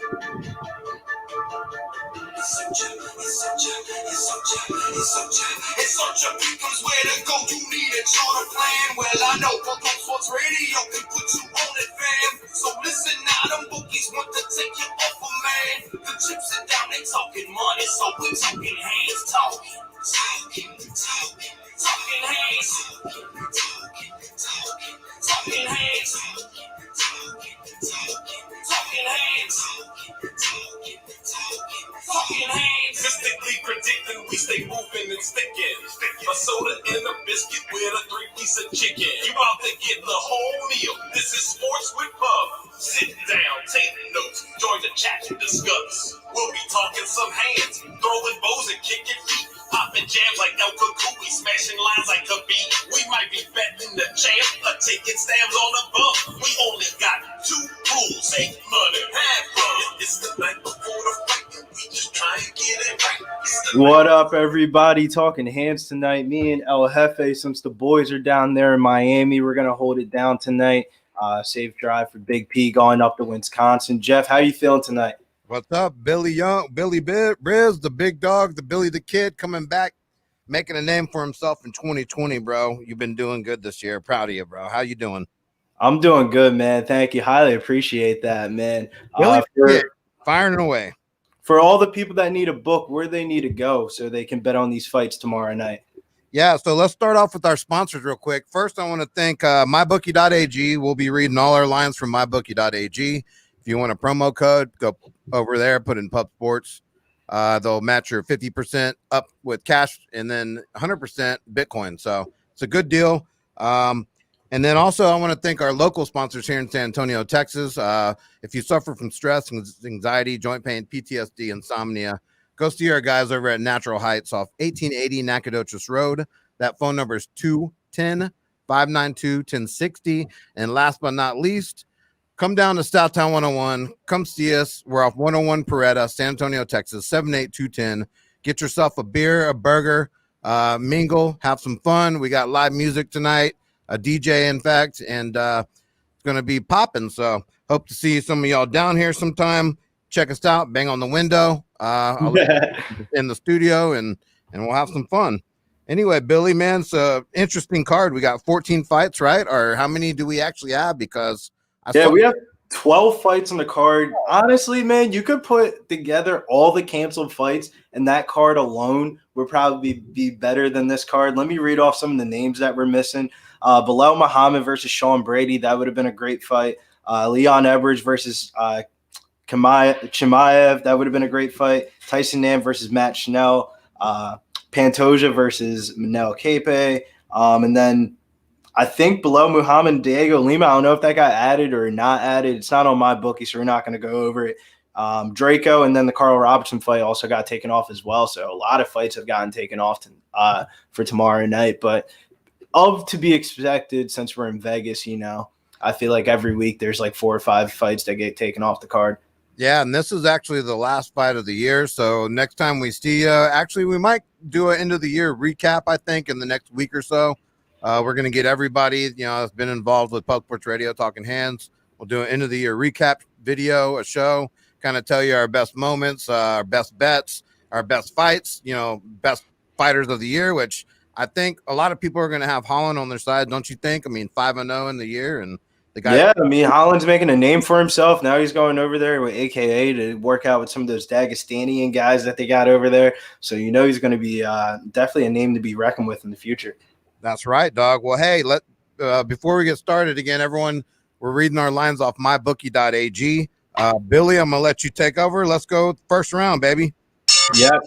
It's becomes where to go. You need a charter plan. Well, I know Brooklyn Sports Radio can put you on it, fam. So listen now, them bookies want to take you off a man. The chips are down, they talking money, so we talking hands, talking hands, talking hands, talking hands. Mystically predicting, we stay moving and sticking. A soda and a biscuit with a 3-piece of chicken. You out to get the whole meal. This is Sports with Pub. Sit down, take notes, join the chat to discuss. We'll be talking some hands, throwing bows and kicking feet. Popping jams like El Cucuy, smashing lines like a beat. We might be betting the champ, or taking stabs on the bump. We only got 2 rules: make money, have fun. It's the night before the fight, and we just try and get it right. What up, everybody? Talking hands tonight. Me and El Jefe, since the boys are down there in Miami, we're gonna hold it down tonight. Safe drive for Big P going up to Wisconsin. Jeff, how you feeling tonight? What's up, Billy Young, Billy Briz, the big dog, the Billy the Kid, coming back, making a name for himself in 2020, bro. You've been doing good this year. Proud of you, bro. How you doing? I'm doing good, man. Thank you. Highly appreciate that, man. Firing away. For all the people that need a book, where they need to go so they can bet on these fights tomorrow night? Yeah, so let's start off with our sponsors real quick. First, I want to thank mybookie.ag. We'll be reading all our lines from mybookie.ag. If you want a promo code, go over there, put in Pub Sports. They'll match your 50% up with cash and then 100% Bitcoin. So it's a good deal. And then also I want to thank our local sponsors here in San Antonio, Texas. If you suffer from stress, anxiety, joint pain, PTSD, insomnia, go see our guys over at Natural Heights off 1880 Nacogdoches Road. That phone number is 210-592-1060. And last but not least, come down to Southtown 101. Come see us. We're off 101 Pereira, San Antonio, Texas, 78210. Get yourself a beer, a burger, mingle, have some fun. We got live music tonight, a DJ, in fact, and it's going to be popping. So hope to see some of y'all down here sometime. Check us out. Bang on the window in the studio, and we'll have some fun. Anyway, Billy, man, it's an interesting card. We got 14 fights, right? Or how many do we actually have? Because we have 12 fights on the card. Honestly, man, you could put together all the canceled fights, and that card alone would probably be better than this card. Let me read off some of the names that we're missing. Bilal Muhammad versus Sean Brady. That would have been a great fight. Leon Edwards versus Chimaev. That would have been a great fight. Tyson Nam versus Matt Schnell. Pantoja versus Manel Cape. And then I think below Muhammad Diego Lima, I don't know if that got added or not added. It's not on my bookie, so we're not going to go over it. Draco and then the Carl Robertson fight also got taken off as well. So a lot of fights have gotten taken off for tomorrow night. But to be expected, since we're in Vegas, I feel like every week there's like 4 or 5 fights that get taken off the card. Yeah, and this is actually the last fight of the year. So next time we see you, actually we might do an end of the year recap, I think, in the next week or so. We're going to get everybody, that's been involved with Pub Sports Radio, Talking Hands. We'll do an end of the year recap video, a show, kind of tell you our best moments, our best bets, our best fights, best fighters of the year, which I think a lot of people are going to have Holland on their side, don't you think? I mean, 5-0 in the year, and the guy. Yeah, I mean, Holland's making a name for himself. Now he's going over there with AKA to work out with some of those Dagestanian guys that they got over there. So he's going to be definitely a name to be reckoned with in the future. That's right, dog. Well, hey, before we get started again, everyone, we're reading our lines off mybookie.ag. Billy, I'm gonna let you take over. Let's go first round, baby. Yep.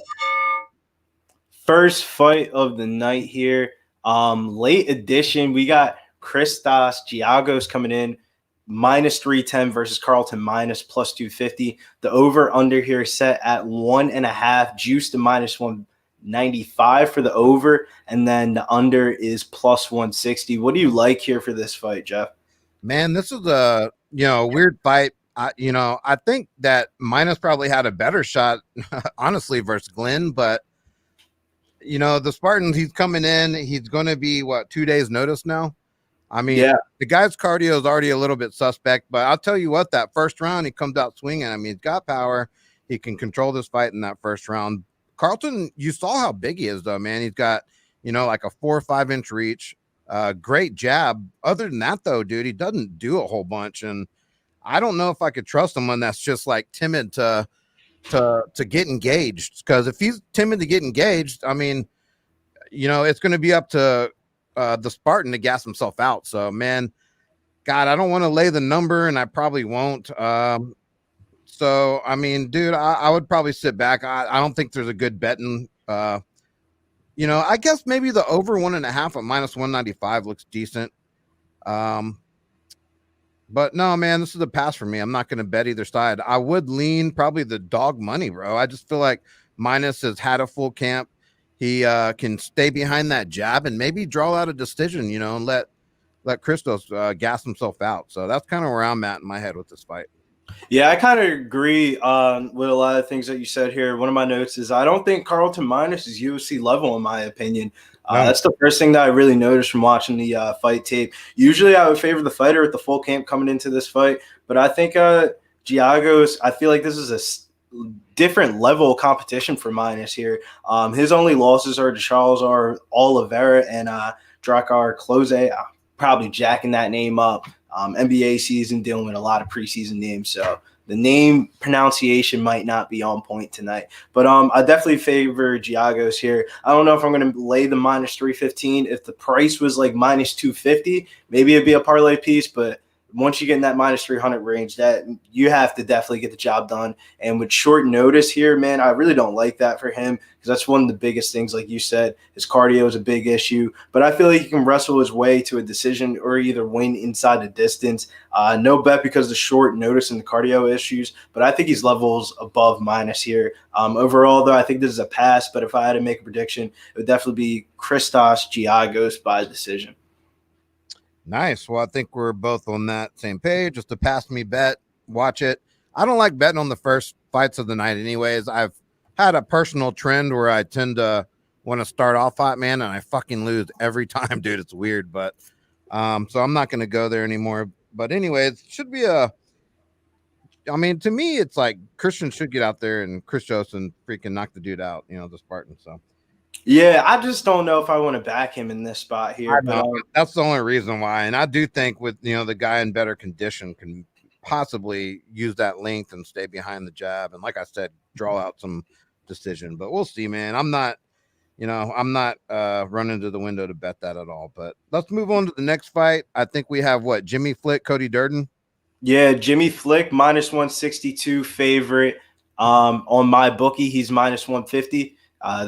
First fight of the night here. Late edition. We got Christos Giagos coming in -310 versus Carlton +250. The over under here set at 1.5, juiced to -195 for the over, and then the under is +160. What do you like here for this fight, Jeff? Man, this is a weird fight. I think that Minus probably had a better shot, honestly, versus Glenn, but the Spartans, he's coming in. He's going to be 2 days notice now. I mean, Yeah. the guy's cardio is already a little bit suspect, but I'll tell you what, that first round, he comes out swinging. I mean, he's got power. He can control this fight in that first round. Carlton, you saw how big he is, though, man. He's got, like a 4 or 5 inch reach. Great jab. Other than that, though, dude, he doesn't do a whole bunch. And I don't know if I could trust someone that's just like timid to get engaged. Because if he's timid to get engaged, I mean, it's going to be up to the Spartan to gas himself out. So, man, God, I don't want to lay the number, and I probably won't. So, I mean, dude, I would probably sit back. I don't think there's a good betting. I guess maybe the over 1.5 at -195 looks decent. But no, man, this is a pass for me. I'm not going to bet either side. I would lean probably the dog money, bro. I just feel like Minus has had a full camp. He can stay behind that jab and maybe draw out a decision, and let Christos gas himself out. So that's kind of where I'm at in my head with this fight. Yeah, I kind of agree with a lot of things that you said here. One of my notes is I don't think Carlton Minus is UFC level, in my opinion. No. That's the first thing that I really noticed from watching the fight tape. Usually I would favor the fighter with the full camp coming into this fight, but I think Giagos, I feel like this is a different level of competition for Minus here. His only losses are to Charles Oliveira and Drakkar Klose. Probably jacking that name up. NBA season, dealing with a lot of preseason names, so the name pronunciation might not be on point tonight. But I definitely favor Giagos here. I don't know if I'm going to lay the -315. If the price was like -250, maybe it'd be a parlay piece, but once you get in that -300 range, that you have to definitely get the job done. And with short notice here, man, I really don't like that for him because that's one of the biggest things. Like you said, his cardio is a big issue, but I feel like he can wrestle his way to a decision or either win inside the distance. No bet because of the short notice and the cardio issues, but I think he's levels above Minus here. Overall, though, I think this is a pass, but if I had to make a prediction, it would definitely be Christos Giagos by decision. Nice. Well, I think we're both on that same page. Just a pass me bet. Watch it. I don't like betting on the first fights of the night anyways. I've had a personal trend where I tend to want to start off hot, man, and I fucking lose every time, dude. It's weird, but so I'm not going to go there anymore. But anyways, should be to me, it's like Christian should get out there and Christos and freaking knock the dude out, the Spartan. So yeah, I just don't know if I want to back him in this spot here. But that's the only reason why. And I do think with the guy in better condition can possibly use that length and stay behind the jab. And like I said, draw out some decision. But we'll see, man. I'm not running to the window to bet that at all. But let's move on to the next fight. I think we have Jimmy Flick, Cody Durden. Yeah, Jimmy Flick, -162 favorite. On my bookie, he's -150.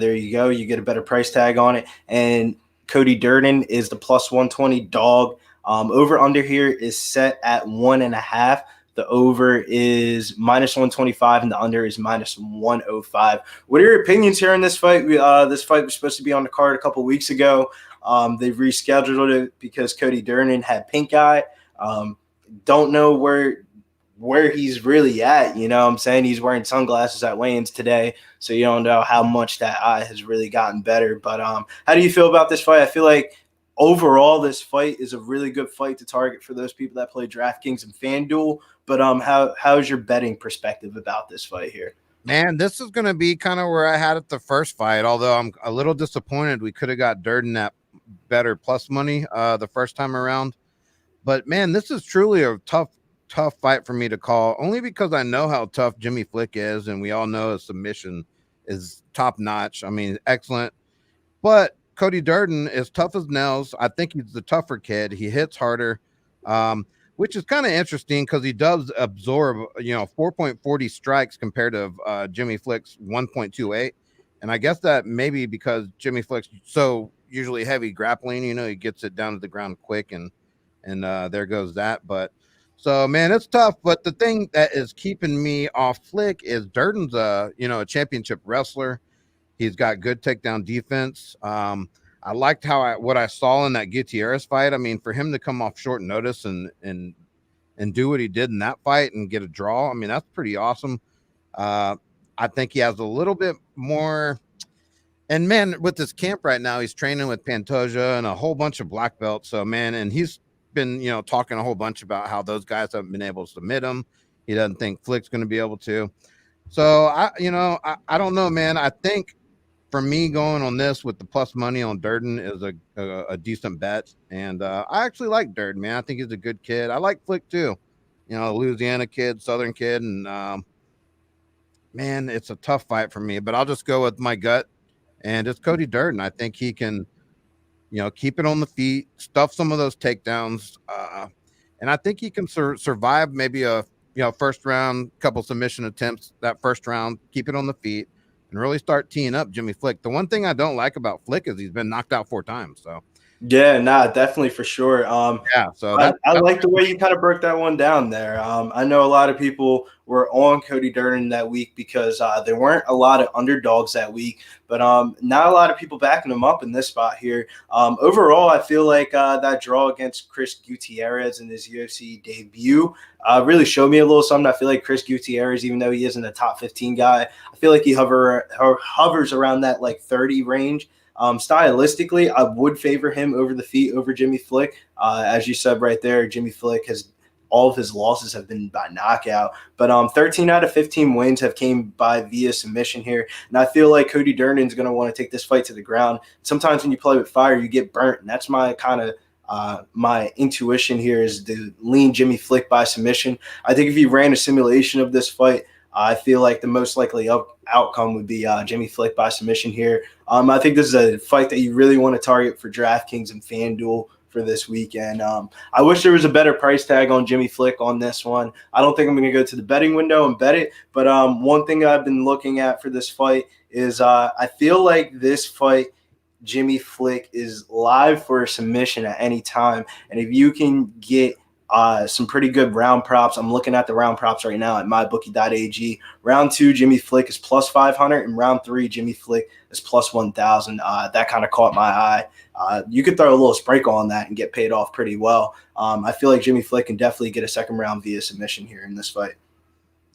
There you go. You get a better price tag on it. And Cody Durden is the +120 dog. Over under here is set at 1.5. The over is -125 and the under is -105. What are your opinions here in this fight? This fight was supposed to be on the card a couple weeks ago. They've rescheduled it because Cody Durden had pink eye. Don't know where he's really at. I'm saying he's wearing sunglasses at weigh-ins today, so you don't know how much that eye has really gotten better. But how do you feel about this fight? I feel like overall this fight is a really good fight to target for those people that play DraftKings and FanDuel. But how's your betting perspective about this fight here? Man, this is going to be kind of where I had it the first fight, although I'm a little disappointed we could have got Durden at better plus money the first time around. But, man, this is truly a tough fight for me to call, only because I know how tough Jimmy Flick is, and we all know his submission is top notch. I mean, excellent. But Cody Durden is tough as nails. I think he's the tougher kid. He hits harder, which is kind of interesting because he does absorb, 4.40 strikes compared to Jimmy Flick's 1.28. And I guess that maybe because Jimmy Flick's so usually heavy grappling, he gets it down to the ground quick, and there goes that. But so, man, it's tough. But the thing that is keeping me off Flick is Durden's a championship wrestler. He's got good takedown defense. I liked what I saw in that Gutierrez fight. I mean, for him to come off short notice and do what he did in that fight and get a draw, I mean, that's pretty awesome. I think he has a little bit more. And, man, with this camp right now, he's training with Pantoja and a whole bunch of black belts. So, man, and he's been, talking a whole bunch about how those guys haven't been able to submit him. He doesn't think Flick's going to be able to. So I don't know, man. I think for me going on this with the plus money on Durden is a decent bet. And I actually like Durden, man. I think he's a good kid. I like Flick too. Louisiana kid, Southern kid. And man, it's a tough fight for me, but I'll just go with my gut. And it's Cody Durden. I think he can, keep it on the feet, stuff some of those takedowns. And I think he can survive maybe a, first round, couple submission attempts that first round, keep it on the feet, and really start teeing up Jimmy Flick. The one thing I don't like about Flick is he's been knocked out 4 times. So yeah, definitely for sure. So I like the way you kind of broke that one down there. I know a lot of people were on Cody Durden that week because there weren't a lot of underdogs that week, but not a lot of people backing him up in this spot here. Overall, I feel like that draw against Chris Gutierrez in his UFC debut really showed me a little something. I feel like Chris Gutierrez, even though he isn't a top 15 guy, I feel like he hovers around that like 30 range. Stylistically, I would favor him over the feet over Jimmy Flick. As you said right there, Jimmy Flick all of his losses have been by knockout, but 13 out of 15 wins have came by via submission here. And I feel like Cody Durden's going to want to take this fight to the ground. Sometimes when you play with fire, you get burnt, and that's my kind of my intuition here is to lean Jimmy Flick by submission. I think if you ran a simulation of this fight, I feel like the most likely outcome would be Jimmy Flick by submission here. I think this is a fight that you really want to target for DraftKings and FanDuel for this weekend. I wish there was a better price tag on Jimmy Flick on this one. I don't think I'm going to go to the betting window and bet it, but one thing I've been looking at for this fight is I feel like this fight, Jimmy Flick is live for a submission at any time, and if you can get some pretty good round props. I'm looking at the round props right now at mybookie.ag. Round 2, Jimmy Flick is plus 500, and round 3, Jimmy Flick is plus 1,000. That kind of caught my eye. You could throw a little sprinkle on that and get paid off pretty well. I feel like Jimmy Flick can definitely get a second round via submission here in this fight.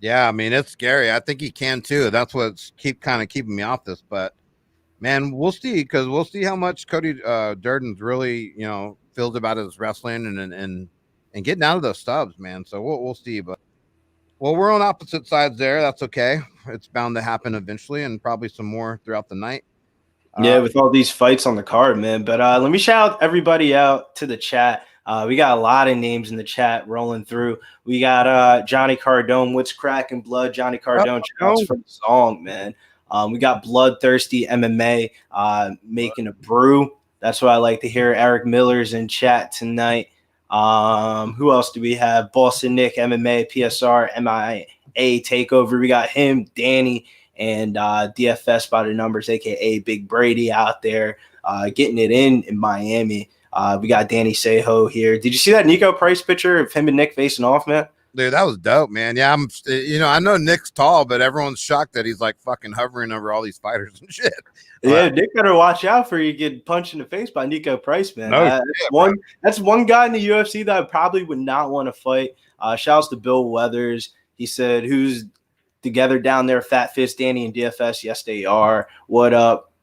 Yeah, I mean, it's scary. I think he can too. That's what's keeping me off this. But man, we'll see, because we'll see how much Cody Durden's really feels about his wrestling and getting out of those stubs, man. So we'll see. But we're on opposite sides there. That's okay. It's bound to happen eventually, and probably some more throughout the night. Yeah, with all these fights on the card, man. But let me shout everybody out to the chat. We got a lot of names in the chat rolling through. We got Johnny Cardone. What's cracking, blood? Johnny Cardone. Shouts for the song, man. We got Bloodthirsty MMA making a brew. That's what I like to hear. Eric Miller's in chat tonight. Who else do we have? Boston Nick, MMA, PSR, MIA Takeover. We got him, Danny, and DFS by the numbers, aka Big Brady, out there getting it in Miami. We got Danny Sejo here. Did you see that Nico Price picture of him and Nick facing off, man? Dude, that was dope, man. Yeah, I know Nick's tall, but everyone's shocked that he's like fucking hovering over all these fighters and shit. Yeah, Nick better watch out for you get punched in the face by Nico Price, man. No, that's one guy in the UFC that I probably would not want to fight. Shouts to Bill Weathers. He said, "Who's together down there? Fat Fist, Danny, and DFS. Yes, they are. What up?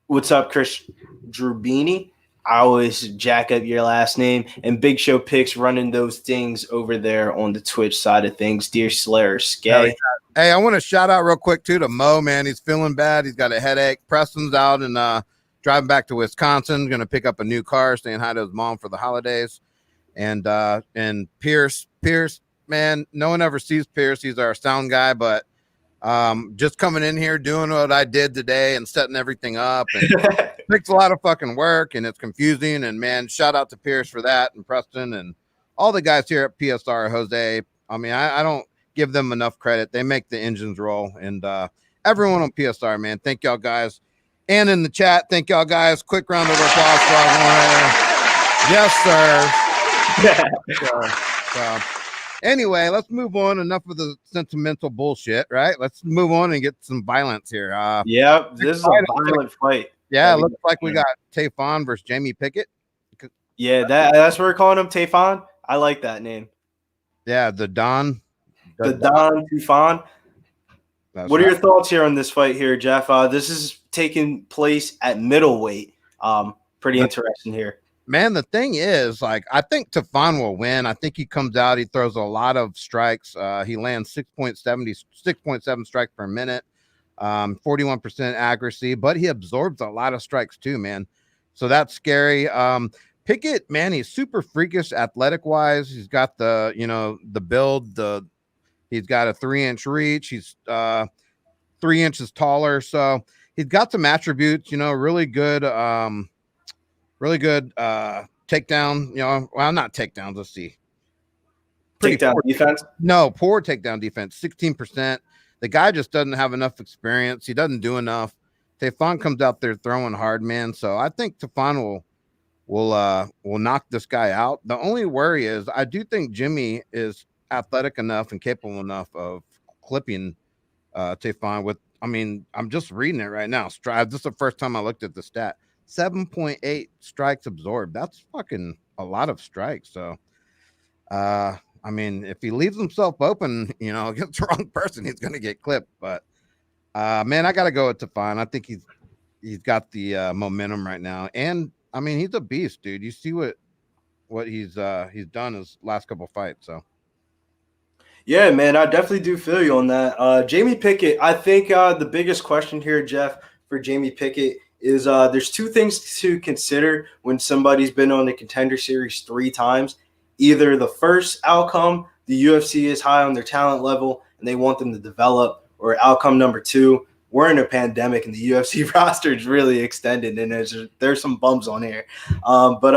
What's up, Chris Drubini? I always jack up your last name. And Big Show Picks running those things over there on the Twitch side of things. Dear Slayer, Skay. Hey, I want to shout out real quick too to Mo, man. He's feeling bad. He's got a headache. Preston's out and driving back to Wisconsin. Going to pick up a new car, saying hi to his mom for the holidays. And Pierce, man, no one ever sees Pierce. He's our sound guy, but just coming in here doing what I did today and setting everything up, and takes a lot of fucking work, and it's confusing. And man, shout out to Pierce for that, and Preston and all the guys here at PSR. Jose, I mean, I don't give them enough credit. They make the engines roll, and everyone on PSR, man, thank y'all guys. And in the chat, thank y'all guys. Quick round of applause for everyone. Yes, sir. So, anyway, let's move on. Enough of the sentimental bullshit, right? Let's move on and get some violence here. Yeah, this is a violent fight. Yeah, it looks like we got Tafon versus Jamie Pickett. Yeah, that's what we're calling him, Tafon. I like that name. Yeah, the Don Tafon. What are your thoughts here on this fight here, Geoff? This is taking place at middleweight. Pretty interesting here. Man, the thing is, like, I think Tafon will win. I think he comes out, he throws a lot of strikes. He lands 6.7 strikes per minute, 41% accuracy, but he absorbs a lot of strikes too, man. So that's scary. Pickett, man, he's super freakish athletic wise. He's got the build, he's got a 3-inch reach. He's 3 inches taller. So he's got some attributes, really good. Really good takedown, well, not takedowns. Let's see. Takedown defense? No, poor takedown defense, 16%. The guy just doesn't have enough experience. He doesn't do enough. Tafon comes out there throwing hard, man. So I think Tafon will knock this guy out. The only worry is I do think Jimmy is athletic enough and capable enough of clipping Tafon with, I'm just reading it right now. This is the first time I looked at the stat. 7.8 strikes absorbed. That's fucking a lot of strikes. So, if he leaves himself open, against the wrong person, he's going to get clipped. But, man, I got to go with Tafon. I think he's got the momentum right now. And, he's a beast, dude. You see what he's done his last couple fights. So. Yeah, man, I definitely do feel you on that. Jamie Pickett, I think the biggest question here, Geoff, for Jamie Pickett is there's two things to consider when somebody's been on the Contender Series 3 times. Either the first outcome, the UFC is high on their talent level and they want them to develop, or outcome number 2, we're in a pandemic and the UFC roster is really extended and there's some bums on here. But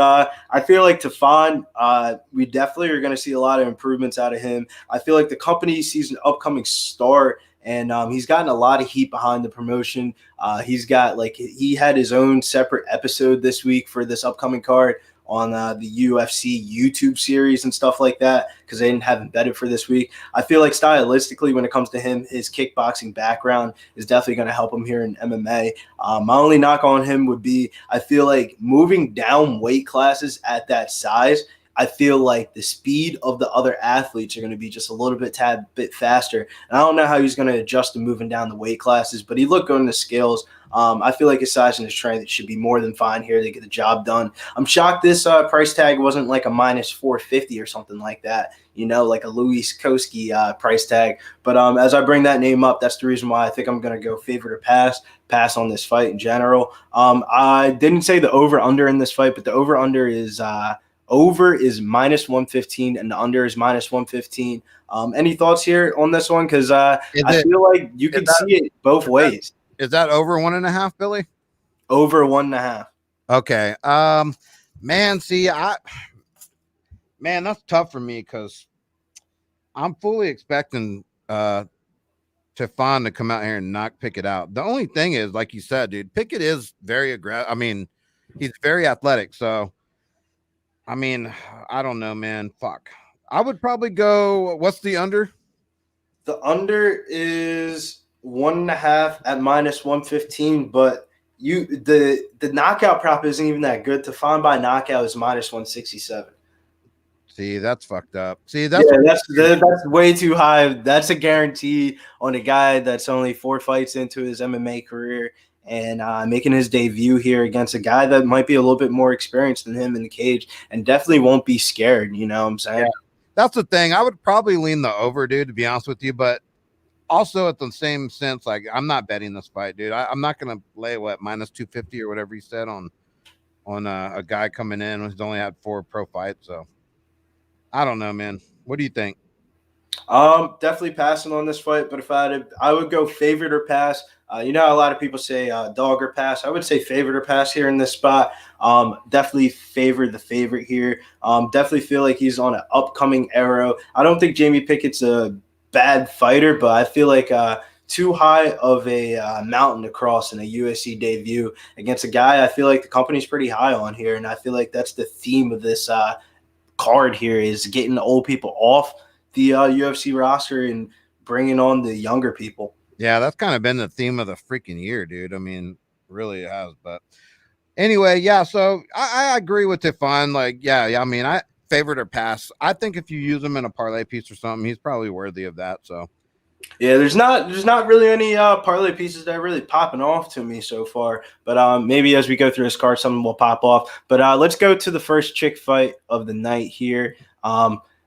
I feel like Tafon, we definitely are going to see a lot of improvements out of him. I feel like the company sees an upcoming star, and he's gotten a lot of heat behind the promotion. He had his own separate episode this week for this upcoming card on the UFC YouTube series and stuff like that, because they didn't have him vetted for this week. I feel like stylistically, when it comes to him, his kickboxing background is definitely going to help him here in MMA. My only knock on him would be, I feel like moving down weight classes at that size, I feel like the speed of the other athletes are going to be just a little bit faster. And I don't know how he's going to adjust to moving down the weight classes, but he looked good in the scales. I feel like his size and his strength should be more than fine here to get the job done. I'm shocked this price tag wasn't like a minus 450 or something like that, like a Louis Koski price tag. But as I bring that name up, that's the reason why I think I'm going to go favorite or pass on this fight in general. I didn't say the over-under in this fight, but the over-under is over is minus 115 and the under is minus 115. Any thoughts here on this one? Because I feel like you can see it both ways. Is that over 1.5, Billy? Over 1.5. Okay. Man, that's tough for me because I'm fully expecting Tafon to come out here and knock Pickett out. The only thing is, like you said, dude, Pickett is very aggressive. He's very athletic. So, I don't know, man. Fuck. I would probably go. What's the under? The under is 1.5 at minus 115, but the knockout prop isn't even that good. Tafon by knockout is minus 167. See, that's fucked up. That's way too high. That's a guarantee on a guy that's only 4 fights into his MMA career and making his debut here against a guy that might be a little bit more experienced than him in the cage and definitely won't be scared. You know what I'm saying? Yeah. That's the thing. I would probably lean the over, dude, to be honest with you. But also at the same sense, like, I'm not betting this fight, dude. I'm not going to lay, minus 250 or whatever you said on a guy coming in who's only had 4 pro fights. So I don't know, man. What do you think? Definitely passing on this fight, but if I would go favorite or pass. A lot of people say dog or pass. I would say favorite or pass here in this spot. Definitely favor the favorite here. Definitely feel like he's on an upcoming arrow. I don't think Jamie Pickett's a bad fighter, but I feel like too high of a mountain to cross in a UFC debut against a guy I feel like the company's pretty high on here, and I feel like that's the theme of this card here is getting the old people off the UFC roster and bringing on the younger people. Yeah, that's kind of been the theme of the freaking year, dude. Really it has. But anyway, yeah, so I agree with Tafon. I favorite or pass. I think if you use him in a parlay piece or something, he's probably worthy of that. So Yeah, there's not really any parlay pieces that are really popping off to me so far. But maybe as we go through this card, something will pop off. But let's go to the first chick fight of the night here.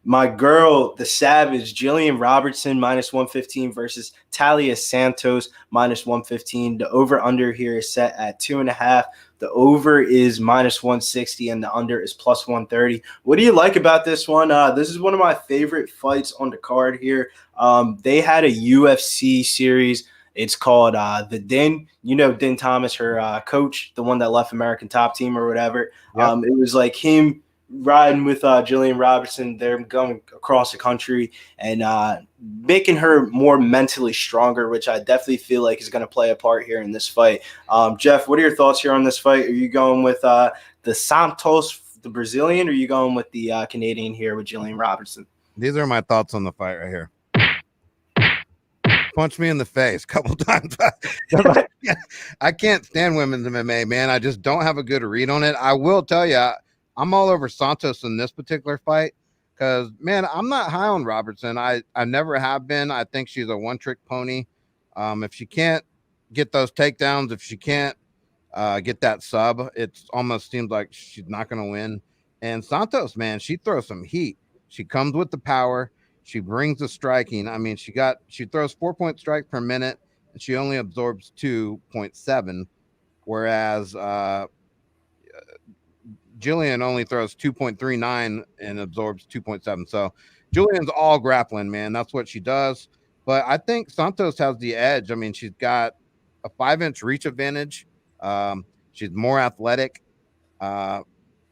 My girl, the Savage, Gillian Robertson -115 versus Taila Santos -115. The over/under here is set at 2.5. The over is -160 and the under is +130. What do you like about this one? This is one of my favorite fights on the card here. They had a UFC series. It's called the Din. You know Din Thomas, her coach, the one that left American Top Team or whatever. Yep. It was like him riding with Gillian Robertson. They're going across the country and making her more mentally stronger, which I definitely feel like is going to play a part here in this fight. Geoff, what are your thoughts here on this fight? Are you going with the Santos, the Brazilian, or are you going with the Canadian here with Gillian Robertson? These are my thoughts on the fight right here. Punch me in the face a couple times. I can't stand women's MMA, man. I just don't have a good read on it. I will tell you, I'm all over Santos in this particular fight because, man, I'm not high on Robertson. I never have been. I think she's a one-trick pony. If she can't get those takedowns, if she can't get that sub, it almost seems like she's not going to win. And Santos, man, she throws some heat. She comes with the power. She brings the striking. I mean, she throws 4-point strikes per minute, and she only absorbs 2.7, whereas Gillian only throws 2.39 and absorbs 2.7. So Gillian's all grappling, man. That's what she does. But I think Santos has the edge. I mean, she's got a 5-inch reach advantage. She's more athletic.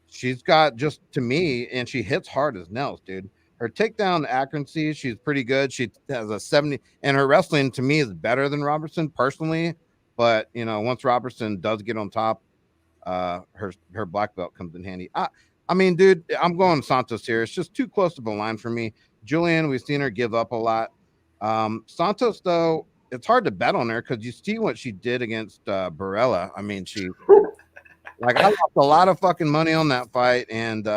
She's got, just to me, and she hits hard as nails, dude. Her takedown accuracy, she's pretty good. She has a 70, and her wrestling to me is better than Robertson personally. But you know, once Robertson does get on top, her black belt comes in handy. I mean, dude, I'm going Santos here. It's just too close to the line for me. Gillian, we've seen her give up a lot. Santos, though, it's hard to bet on her because you see what she did against Barella. I mean, I lost a lot of fucking money on that fight, and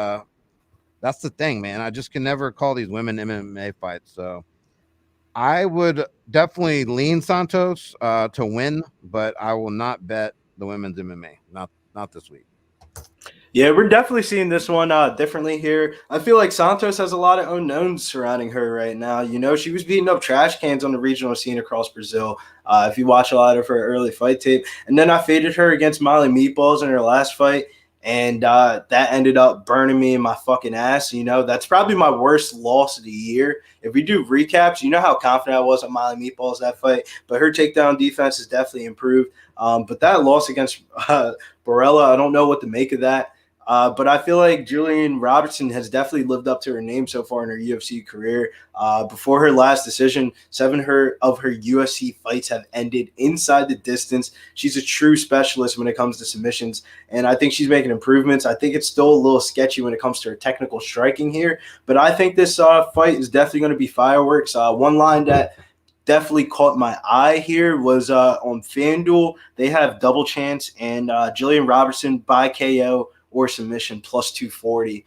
that's the thing, man. I just can never call these women MMA fights. So I would definitely lean Santos to win, but I will not bet the women's MMA. Not this week. Yeah, we're definitely seeing this one differently here. I feel like Santos has a lot of unknowns surrounding her right now. You know, she was beating up trash cans on the regional scene across Brazil. If you watch a lot of her early fight tape. And then I faded her against Molly Meatballs in her last fight. And that ended up burning me in my fucking ass. You know, that's probably my worst loss of the year. If we do recaps, you know how confident I was on Molly Meatballs that fight. But her takedown defense has definitely improved. But that loss against Barella, I don't know what to make of that. But I feel like Gillian Robertson has definitely lived up to her name so far in her UFC career. Before her last decision, 7 of her UFC fights have ended inside the distance. She's a true specialist when it comes to submissions, and I think she's making improvements. I think it's still a little sketchy when it comes to her technical striking here, but I think this fight is definitely going to be fireworks. One line that definitely caught my eye here was on FanDuel. They have double chance and Gillian Robertson by KO or submission plus 240.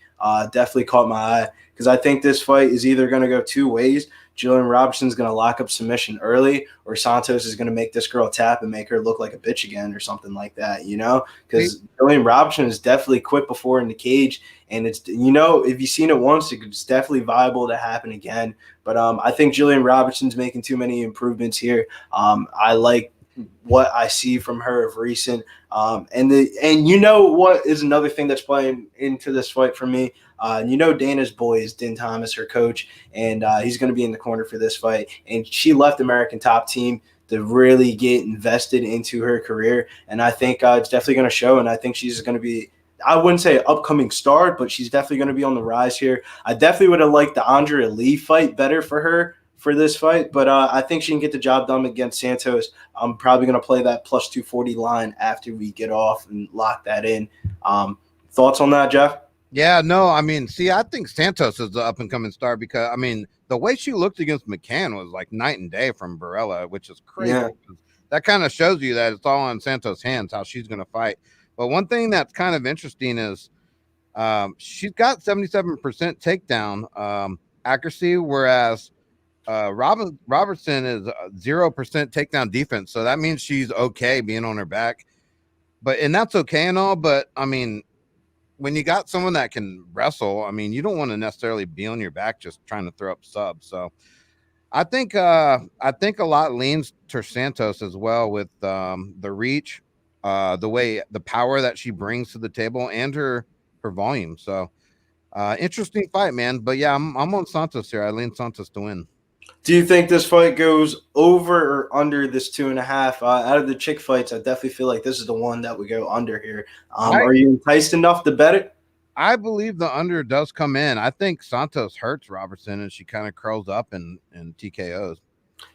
Definitely caught my eye because I think this fight is either going to go two ways. Gillian Robertson's going to lock up submission early, or Santos is going to make this girl tap and make her look like a bitch again or something like that, you know? Because Gillian Robertson is definitely quit before in the cage, and it's, you know, if you've seen it once, it's definitely viable to happen again. But I think Gillian Robertson's making too many improvements here. I like what I see from her of recent. And you know what is another thing that's playing into this fight for me? You know Dana's boy is Din Thomas, her coach, and he's going to be in the corner for this fight. And she left American Top Team to really get invested into her career, and I think it's definitely going to show, and I think she's going to be, I wouldn't say an upcoming star, but she's definitely going to be on the rise here. I definitely would have liked the Andrea Lee fight better for her for this fight, but I think she can get the job done against Santos. I'm probably going to play that plus 240 line after we get off and lock that in. Thoughts on that, Geoff? Yeah, no, I mean, see, I think Santos is the up-and-coming star because, I mean, the way she looked against McCann was like night and day from Barella, which is crazy. Yeah. That kind of shows you that it's all in Santos' hands, how she's going to fight. But one thing that's kind of interesting is she's got 77% takedown accuracy, whereas Robertson is 0% takedown defense, so that means she's okay being on her back. And that's okay and all, but I mean, when you got someone that can wrestle, I mean, you don't want to necessarily be on your back just trying to throw up subs. So I think a lot leans to Santos as well with the reach, the power that she brings to the table, and her volume. So interesting fight, man. But yeah, I'm on Santos here. I lean Santos to win. Do you think this fight goes over or under this 2.5? Out of the chick fights, I definitely feel like this is the one that would go under here. Are you enticed enough to bet it? I believe the under does come in. I think Santos hurts Robertson and she kind of curls up and TKOs.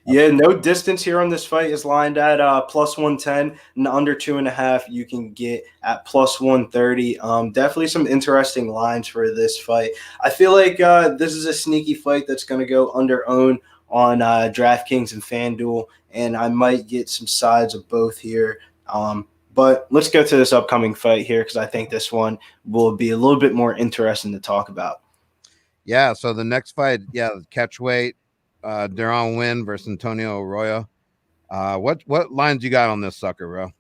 Yeah, no distance here on this fight is lined at plus 110, and under 2.5 you can get at plus 130. Definitely some interesting lines for this fight. I feel like this is a sneaky fight that's going to go under own on DraftKings and FanDuel, and I might get some sides of both here. But let's go to this upcoming fight here because I think this one will be a little bit more interesting to talk about. Yeah, so the next fight, catch weight. Deron Winn versus Antonio Arroyo. What lines you got on this sucker, bro?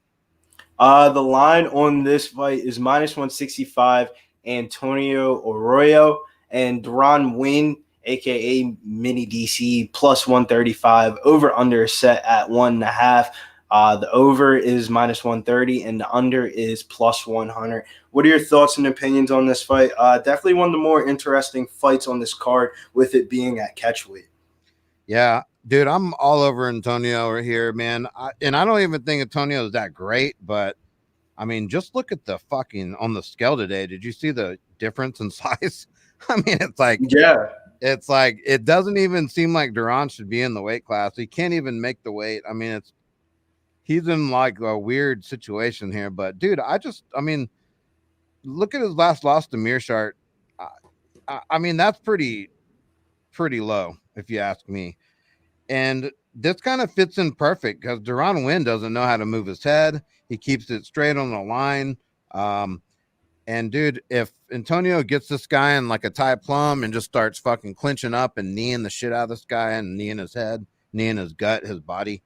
The line on this fight is minus 165, Antonio Arroyo, and Deron Winn, aka Mini DC, plus 135. Over under set at 1.5. The over is minus 130 and the under is plus 100. What are your thoughts and opinions on this fight? Definitely one of the more interesting fights on this card with it being at catchweight. Yeah, dude, I'm all over Antonio right here, man. I don't even think Antonio is that great, but I mean, just look at the fucking on the scale today. Did you see the difference in size? I mean, it's like, it doesn't even seem like Deron should be in the weight class. He can't even make the weight. I mean, he's in like a weird situation here, but dude, look at his last loss to Mearshart. I mean, that's pretty low, if you ask me. And this kind of fits in perfect because Deron Winn doesn't know how to move his head. He keeps it straight on the line. And dude, if Antonio gets this guy in like a Thai plum and just starts fucking clinching up and kneeing the shit out of this guy and kneeing his head, kneeing his gut, his body,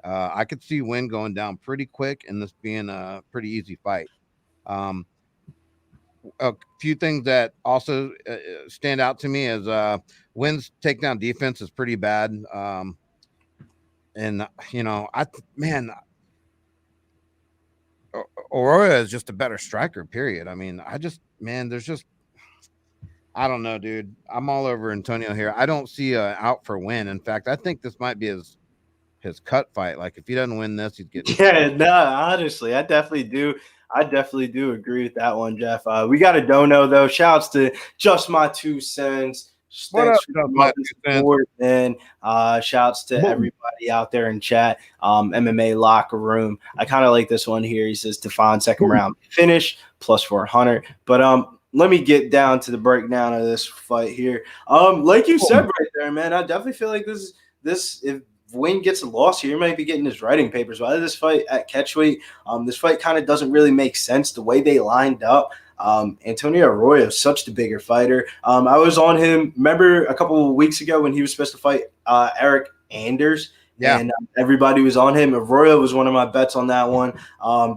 I could see Winn going down pretty quick and this being a pretty easy fight. A few things that also stand out to me is Winn's takedown defense is pretty bad. And you know, Arroyo is just a better striker, period. I mean, I don't know, dude. I'm all over Antonio here. I don't see a out for Winn. In fact, I think this might be his cut fight. Like if he doesn't win this, he's getting honestly, I definitely do agree with that one, Jeff. We got a dono though. Shouts to Just My 2 Cents. Thanks for my support, and shouts to everybody out there in chat. MMA Locker Room. I kind of like this one here. He says Tafon second round finish plus 400. But let me get down to the breakdown of this fight here. Like you said right there, man, I definitely feel like this if Winn gets a loss here, he might be getting his writing papers. Why this fight at catchweight? This fight kind of doesn't really make sense the way they lined up. Antonio Arroyo is such the bigger fighter. I was on him, remember a couple of weeks ago when he was supposed to fight Eric Anders? Yeah. And everybody was on him. Arroyo was one of my bets on that one.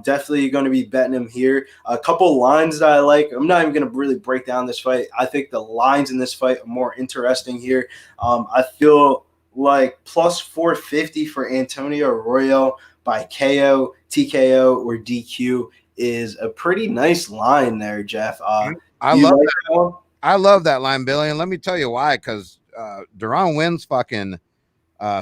Definitely going to be betting him here. A couple lines that I like. I'm not even going to really break down this fight. I think the lines in this fight are more interesting here. I feel like plus 450 for Antonio Arroyo by KO, TKO, or DQ is a pretty nice line there, Jeff. I love that line, Billy, and let me tell you why. Because Deron Winn's fucking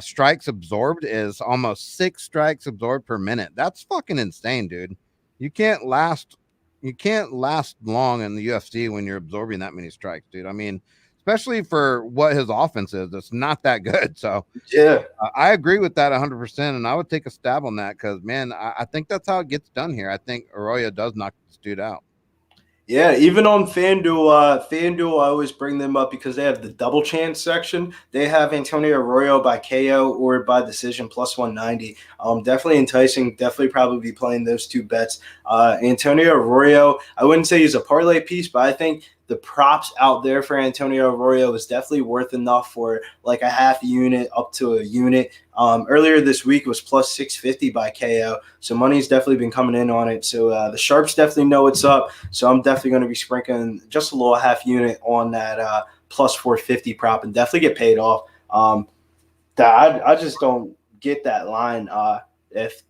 strikes absorbed is almost 6 strikes absorbed per minute. That's fucking insane, dude. You can't last long in the UFC when you're absorbing that many strikes, dude. I mean, especially for what his offense is, it's not that good. So yeah, I agree with that 100%, and I would take a stab on that because, man, I think that's how it gets done here. I think Arroyo does knock this dude out. Yeah, even on FanDuel, FanDuel, I always bring them up because they have the double chance section. They have Antonio Arroyo by KO or by decision plus 190. Definitely enticing. Definitely probably be playing those two bets. Antonio Arroyo, I wouldn't say he's a parlay piece, but I think the props out there for Antonio Arroyo is definitely worth enough for like a half unit up to a unit. Earlier this week was plus 650 by KO. So money's definitely been coming in on it. So the sharps definitely know what's up. So I'm definitely going to be sprinkling just a little half unit on that plus 450 prop and definitely get paid off. I just don't get that line. If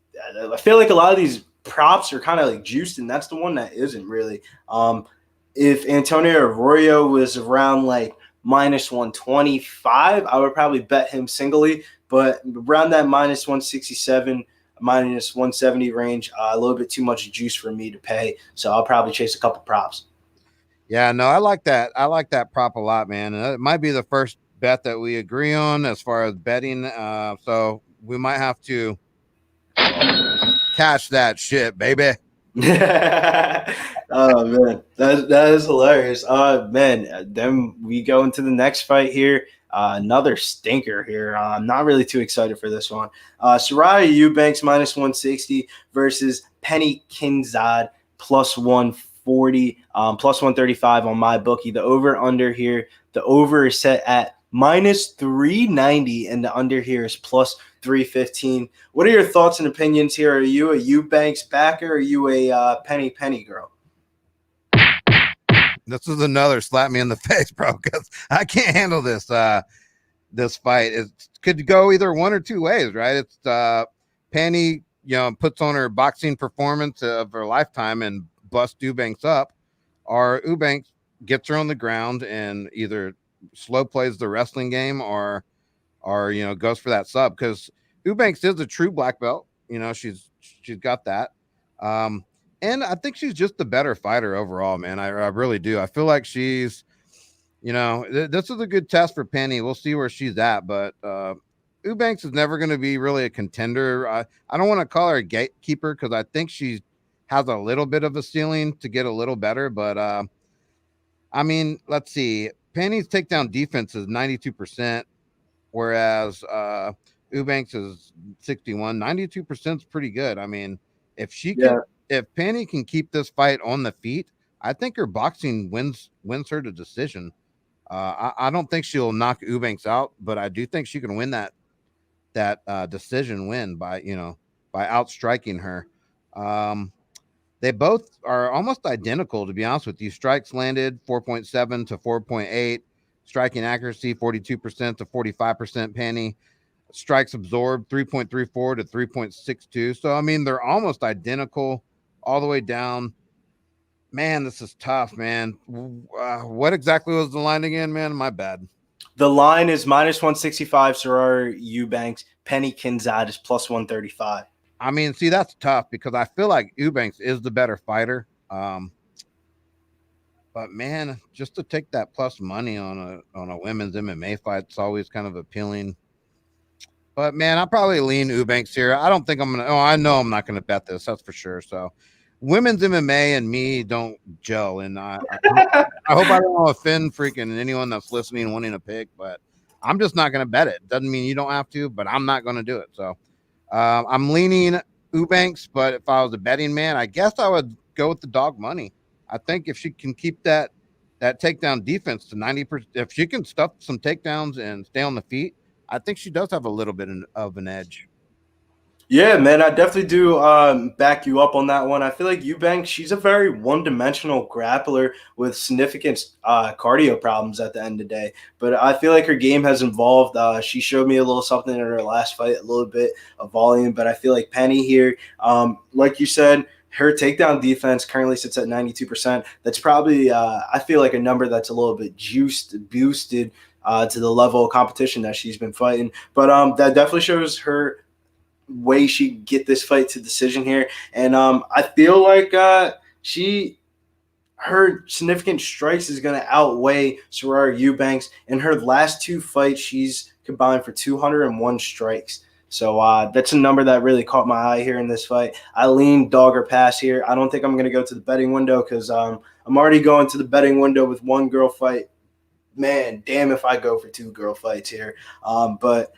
I feel like a lot of these props are kind of like juiced, and that's the one that isn't really. If Antonio Arroyo was around like minus 125, I would probably bet him singly, but around that minus 167, minus 170 range, a little bit too much juice for me to pay. So I'll probably chase a couple props. Yeah, no, I like that. I like that prop a lot, man. And it might be the first bet that we agree on as far as betting. So we might have to cash that shit, baby. Oh man, that is hilarious. Man, then we go into the next fight here. Another stinker here. I'm not really too excited for this one. Sijara Eubanks minus 160 versus Pannie Kianzad plus 140, plus 135 on my bookie. The over under here. The over is set at minus 390, and the under here is plus 315. What are your thoughts and opinions here? Are you a Eubanks backer? Or are you a Penny girl? This is another slap me in the face, bro, because I can't handle this. This fight it could go either one or two ways, right? It's Pannie, puts on her boxing performance of her lifetime and busts Eubanks up, or Eubanks gets her on the ground and either slow plays the wrestling game or goes for that sub, because Eubanks is a true black belt. She's got that. And I think she's just the better fighter overall, man. I really do. I feel like she's, this is a good test for Pannie. We'll see where she's at, but Eubanks is never going to be really a contender. I don't want to call her a gatekeeper because I think she has a little bit of a ceiling to get a little better. But I mean, let's see. Pannie's takedown defense is 92%, whereas Eubanks is 61. 92% is pretty good. I mean, if Pannie can keep this fight on the feet, I think her boxing wins her the decision. I don't think she'll knock Eubanks out, but I do think she can win that decision win by outstriking her. They both are almost identical, to be honest with you. Strikes landed 4.7 to 4.8. Striking accuracy 42% to 45%. Pannie. Strikes absorbed 3.34 to 3.62. So, I mean, they're almost identical all the way down. Man, this is tough, man. What exactly was the line again, man? My bad. The line is minus 165, Sijara Eubanks. Pannie Kianzad is plus 135. I mean, see, that's tough because I feel like Eubanks is the better fighter. But man, just to take that plus money on a women's MMA fight, it's always kind of appealing. But man, I'll probably lean Eubanks here. I don't think I'm gonna. Oh, I know I'm not gonna bet this. That's for sure. So, women's MMA and me don't gel, and I hope I don't offend freaking anyone that's listening wanting to pick. But I'm just not gonna bet it. Doesn't mean you don't have to, but I'm not gonna do it. So, I'm leaning Eubanks. But if I was a betting man, I guess I would go with the dog money. I think if she can keep that takedown defense to 90%, if she can stuff some takedowns and stay on the feet, I think she does have a little bit of an edge. Yeah, man, I definitely do back you up on that one. I feel like Eubanks, she's a very one-dimensional grappler with significant cardio problems at the end of the day. But I feel like her game has evolved. She showed me a little something in her last fight, a little bit of volume. But I feel like Pannie here, like you said, her takedown defense currently sits at 92%. That's probably, I feel like, a number that's a little bit boosted to the level of competition that she's been fighting. But that definitely shows her way she get this fight to decision here. And I feel like her significant strikes is going to outweigh Sijara Eubanks. In her last two fights, she's combined for 201 strikes. So that's a number that really caught my eye here in this fight. I lean dog or pass here. I don't think I'm going to go to the betting window because I'm already going to the betting window with one girl fight. Man, damn if I go for two girl fights here. But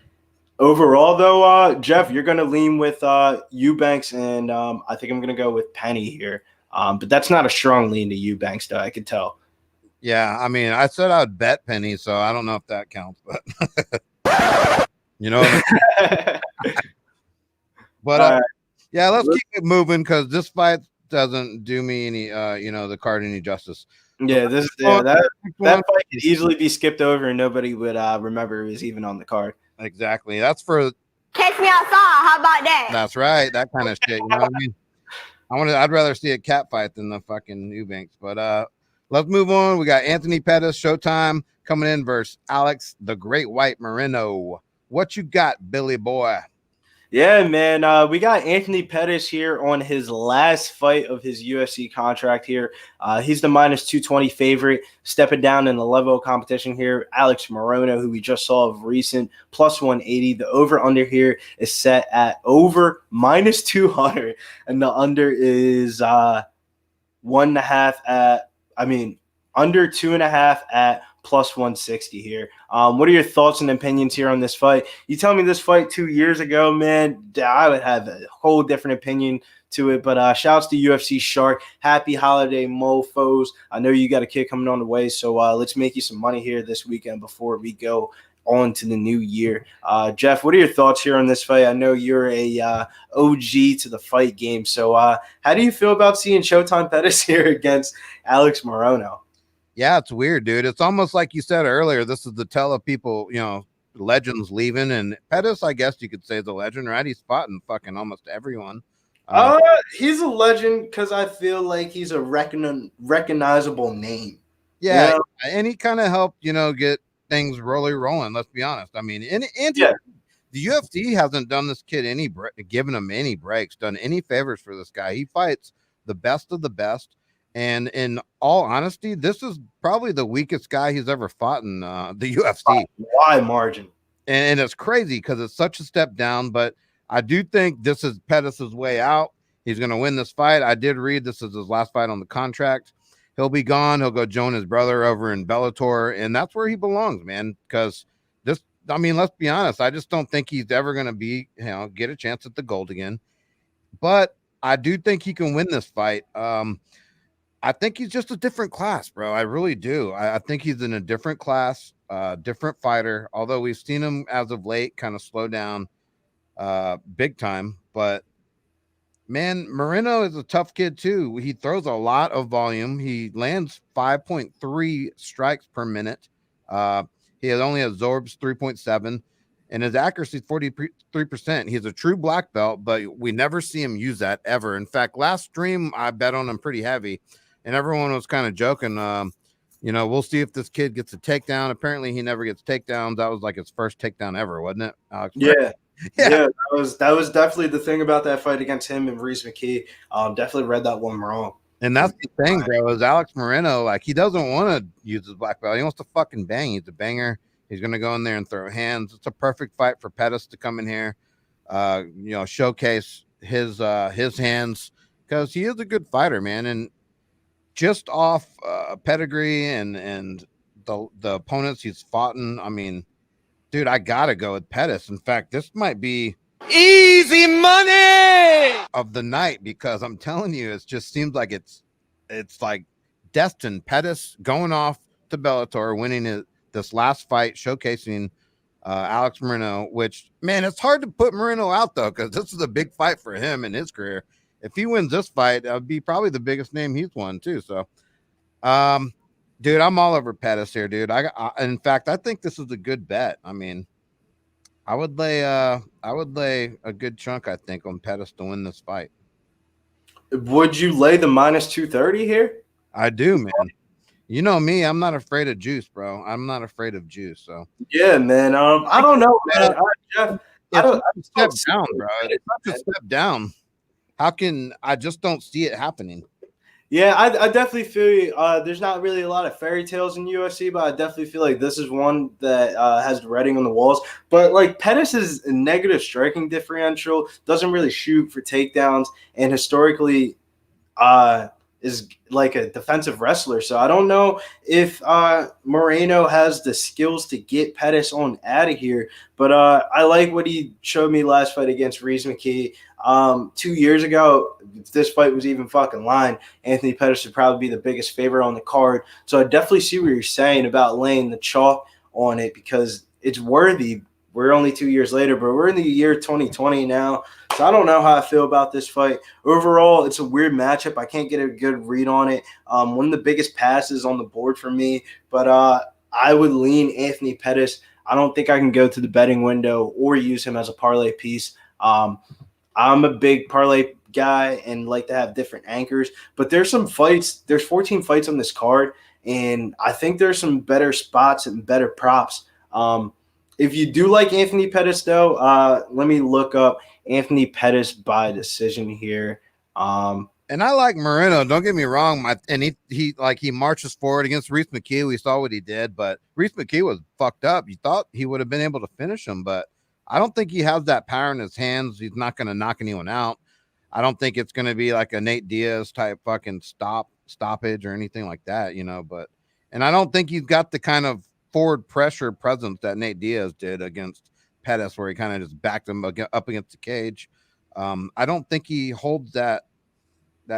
overall, though, Geoff, you're going to lean with Eubanks, and I think I'm going to go with Pannie here. But that's not a strong lean to Eubanks, though, I could tell. Yeah, I mean, I said I'd bet Penny, so I don't know if that counts, but you know what I mean? But yeah, let's keep it moving because this fight doesn't do me any, the card any justice. Yeah, that fight could easily be skipped over and nobody would remember it was even on the card. Exactly. That's for catch me outside. How about that? That's right. That kind of shit. You know what I mean? I'd rather see a cat fight than the fucking Eubanks. But let's move on. We got Anthony Pettis, Showtime, coming in versus Alex the Great White Morono. What you got, Billy boy? Yeah, man. We got Anthony Pettis here on his last fight of his UFC contract here. He's the -220 favorite, stepping down in the level of competition here. Alex Morono, who we just saw of recent, +180. The over-under here is set at over -200, and the under is 1.5 at, under 2.5 at +160 here. What are your thoughts and opinions here on this fight? You tell me this fight 2 years ago, man, I would have a whole different opinion to it. But shouts to UFC Shark. Happy holiday, mofos. I know you got a kid coming on the way, so let's make you some money here this weekend before we go on to the new year. Geoff, what are your thoughts here on this fight? I know you're a OG to the fight game, so how do you feel about seeing Showtime Pettis here against Alex Morono? Yeah, it's weird, dude. It's almost like you said earlier. This is the tell of people, legends leaving, and Pettis, I guess you could say, is a legend, right? He's fought in fucking almost everyone. He's a legend because I feel like he's a recognizable name. Yeah, and he kind of helped, get things rolling. Let's be honest. I mean, the UFC hasn't done this kid given him any breaks, done any favors for this guy. He fights the best of the best. And in all honesty, this is probably the weakest guy he's ever fought in the UFC. Wide margin. And it's crazy because it's such a step down. But I do think this is Pettis' way out. He's going to win this fight. I did read this is his last fight on the contract. He'll be gone. He'll go join his brother over in Bellator. And that's where he belongs, man. Because let's be honest. I just don't think he's ever going to get a chance at the gold again. But I do think he can win this fight. I think he's just a different class, bro. I really do. I think he's in a different class, different fighter, although we've seen him as of late kind of slow down big time. But, man, Morono is a tough kid, too. He throws a lot of volume. He lands 5.3 strikes per minute. He only absorbs 3.7, and his accuracy is 43%. He's a true black belt, but we never see him use that ever. In fact, last stream, I bet on him pretty heavy. And everyone was kind of joking, we'll see if this kid gets a takedown. Apparently, he never gets takedowns. That was like his first takedown ever, wasn't it, Alex? Yeah. That was definitely the thing about that fight against him and Reese McKee. Definitely read that one wrong. And that's the thing, bro, is Alex Morono, like, he doesn't want to use his black belt. He wants to fucking bang. He's a banger. He's going to go in there and throw hands. It's a perfect fight for Pettis to come in here, showcase his hands, because he is a good fighter, man. And just off pedigree and the opponents he's fought in, dude, I got to go with Pettis. In fact, this might be easy money of the night because I'm telling you, it just seems like it's like destined. Pettis going off to Bellator, winning this last fight, showcasing Alex Morono, which, man, it's hard to put Morono out, though, because this is a big fight for him in his career. If he wins this fight, that would be probably the biggest name he's won, too. So, dude, I'm all over Pettis here, dude. In fact, I think this is a good bet. I would lay a good chunk, I think, on Pettis to win this fight. Would you lay the -230 here? I do, man. You know me, I'm not afraid of juice, bro. I'm not afraid of juice. So yeah, man. I don't know, man. Jeff, it's a step down, bro. It's such a step down. How can I just don't see it happening? Yeah, I definitely feel there's not really a lot of fairy tales in UFC, but I definitely feel like this is one that has the writing on the walls. But like Pettis' negative striking differential, doesn't really shoot for takedowns, and historically is like a defensive wrestler. So I don't know if Morono has the skills to get Pettis on out of here. But I like what he showed me last fight against Reese McKee. 2 years ago, if this fight was even fucking line, Anthony Pettis would probably be the biggest favorite on the card. So I definitely see what you're saying about laying the chalk on it because it's worthy. We're only 2 years later, but we're in the year 2020 now. So I don't know how I feel about this fight. Overall, it's a weird matchup. I can't get a good read on it. One of the biggest passes on the board for me, but I would lean Anthony Pettis. I don't think I can go to the betting window or use him as a parlay piece. I'm a big parlay guy and like to have different anchors, but there's some fights. There's 14 fights on this card, and I think there's some better spots and better props. If you do like Anthony Pettis, though, let me look up Anthony Pettis by decision here. And I like Morono. Don't get me wrong. He marches forward against Reese McKee. We saw what he did, but Reese McKee was fucked up. You thought he would have been able to finish him, but I don't think he has that power in his hands. He's not going to knock anyone out. I don't think it's going to be like a Nate Diaz type fucking stoppage or anything like that, and I don't think he's got the kind of forward pressure presence that Nate Diaz did against Pettis, where he kind of just backed him up against the cage. I don't think he holds that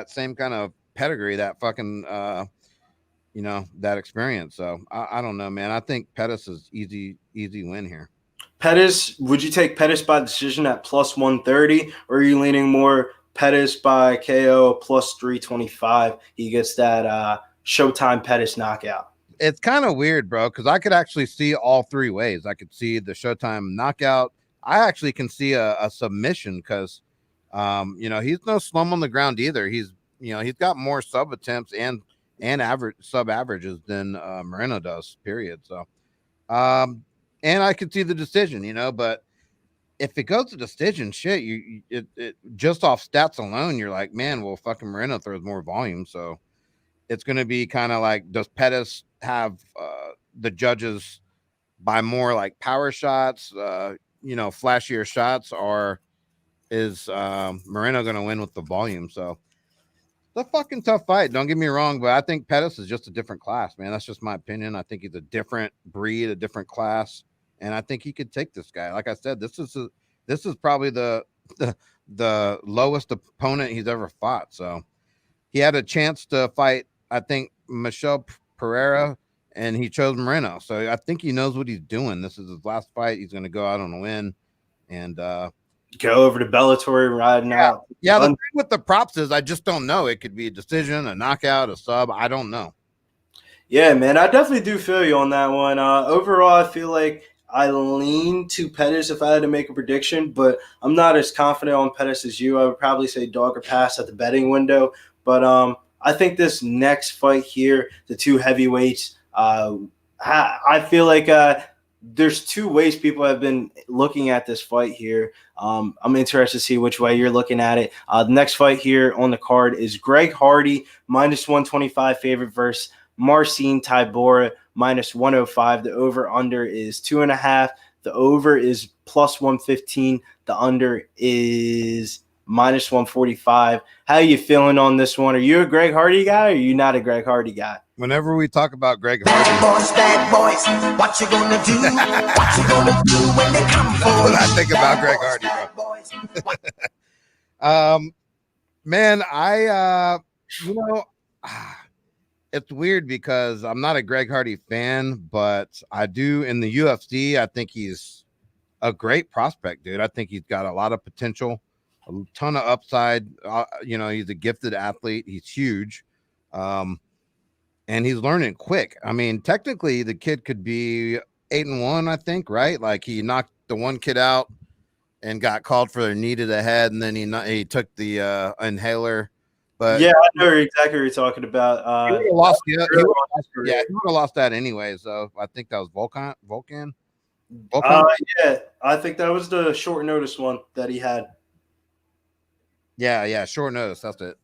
same kind of pedigree, that fucking, that experience. So I don't know, man. I think Pettis is easy win here. Pettis, would you take Pettis by decision at plus 130, or are you leaning more Pettis by KO plus 325? He gets that Showtime Pettis knockout. It's kind of weird, bro, because I could actually see all three ways. I could see the Showtime knockout. I actually can see a submission because, he's no slum on the ground either. He's got more sub attempts and average sub averages than Morono does, period. So, and I could see the decision, but if it goes to decision, shit, it just off stats alone, you're like, man, well, fucking Morono throws more volume. So it's going to be kind of like, does Pettis have the judges by more like power shots, flashier shots, or is Morono going to win with the volume? So it's a fucking tough fight. Don't get me wrong, but I think Pettis is just a different class, man. That's just my opinion. I think he's a different breed, a different class, and I think he could take this guy. Like I said, this is probably the lowest opponent he's ever fought. So he had a chance to fight, I think, Michel Pereira, and he chose Morono. So I think he knows what he's doing. This is his last fight. He's going to go out on a win and go over to Bellator, riding out. Yeah, the thing with the props is I just don't know. It could be a decision, a knockout, a sub. I don't know. Yeah, man, I definitely do feel you on that one. Overall, I feel like I lean to Pettis if I had to make a prediction, but I'm not as confident on Pettis as you. I would probably say dog or pass at the betting window. But I think this next fight here, the two heavyweights, I feel like there's two ways people have been looking at this fight here. I'm interested to see which way you're looking at it. The next fight here on the card is Greg Hardy, minus 125 favorite versus Marcin Tybura, minus 105. The over-under is 2.5. The over is plus 115. The under is minus 145. How are you feeling on this one? Are you a Greg Hardy guy or are you not a Greg Hardy guy? Whenever we talk about Greg Hardy, Bad boys, what you gonna do? What you gonna do when they come for when I think about Greg Hardy, man, it's weird because I'm not a Greg Hardy fan, but I do in the UFC. I think he's a great prospect, dude. I think he's got a lot of potential, a ton of upside. He's a gifted athlete. He's huge. And he's learning quick. I mean, technically the kid could be 8-1, I think, right? Like he knocked the one kid out and got called for a knee to the head, and then he took the inhaler. But yeah, I know exactly what you're talking about. He would have lost. He would have lost that anyway. So I think that was Volkan. Yeah, I think that was the short notice one that he had. Yeah, short notice. That's it.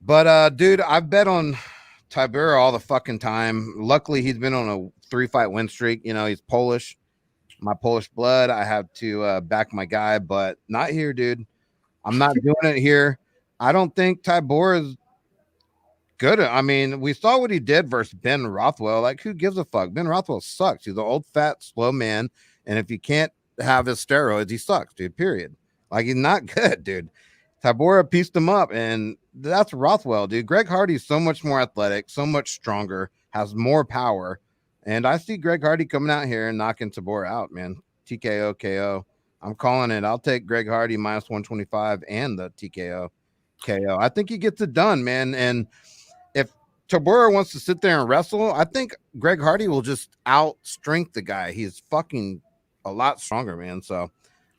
But dude, I've bet on Tybura all the fucking time. Luckily, he's been on a 3-fight win streak. He's Polish. My Polish blood. I have to back my guy, but not here, dude. I'm not doing it here. I don't think Tybura is good. I mean, we saw what he did versus Ben Rothwell. Like, who gives a fuck? Ben Rothwell sucks. He's an old, fat, slow man, and if you can't have his steroids, he sucks, dude, period. Like, he's not good, dude. Tybura pieced him up, and that's Rothwell, dude. Greg Hardy's so much more athletic, so much stronger, has more power. And I see Greg Hardy coming out here and knocking Tybura out, man. TKO, KO. I'm calling it. I'll take Greg Hardy minus 125 and the TKO, KO. I think he gets it done, man. And if Tybura wants to sit there and wrestle, I think Greg Hardy will just out-strength the guy. He's fucking a lot stronger, man. So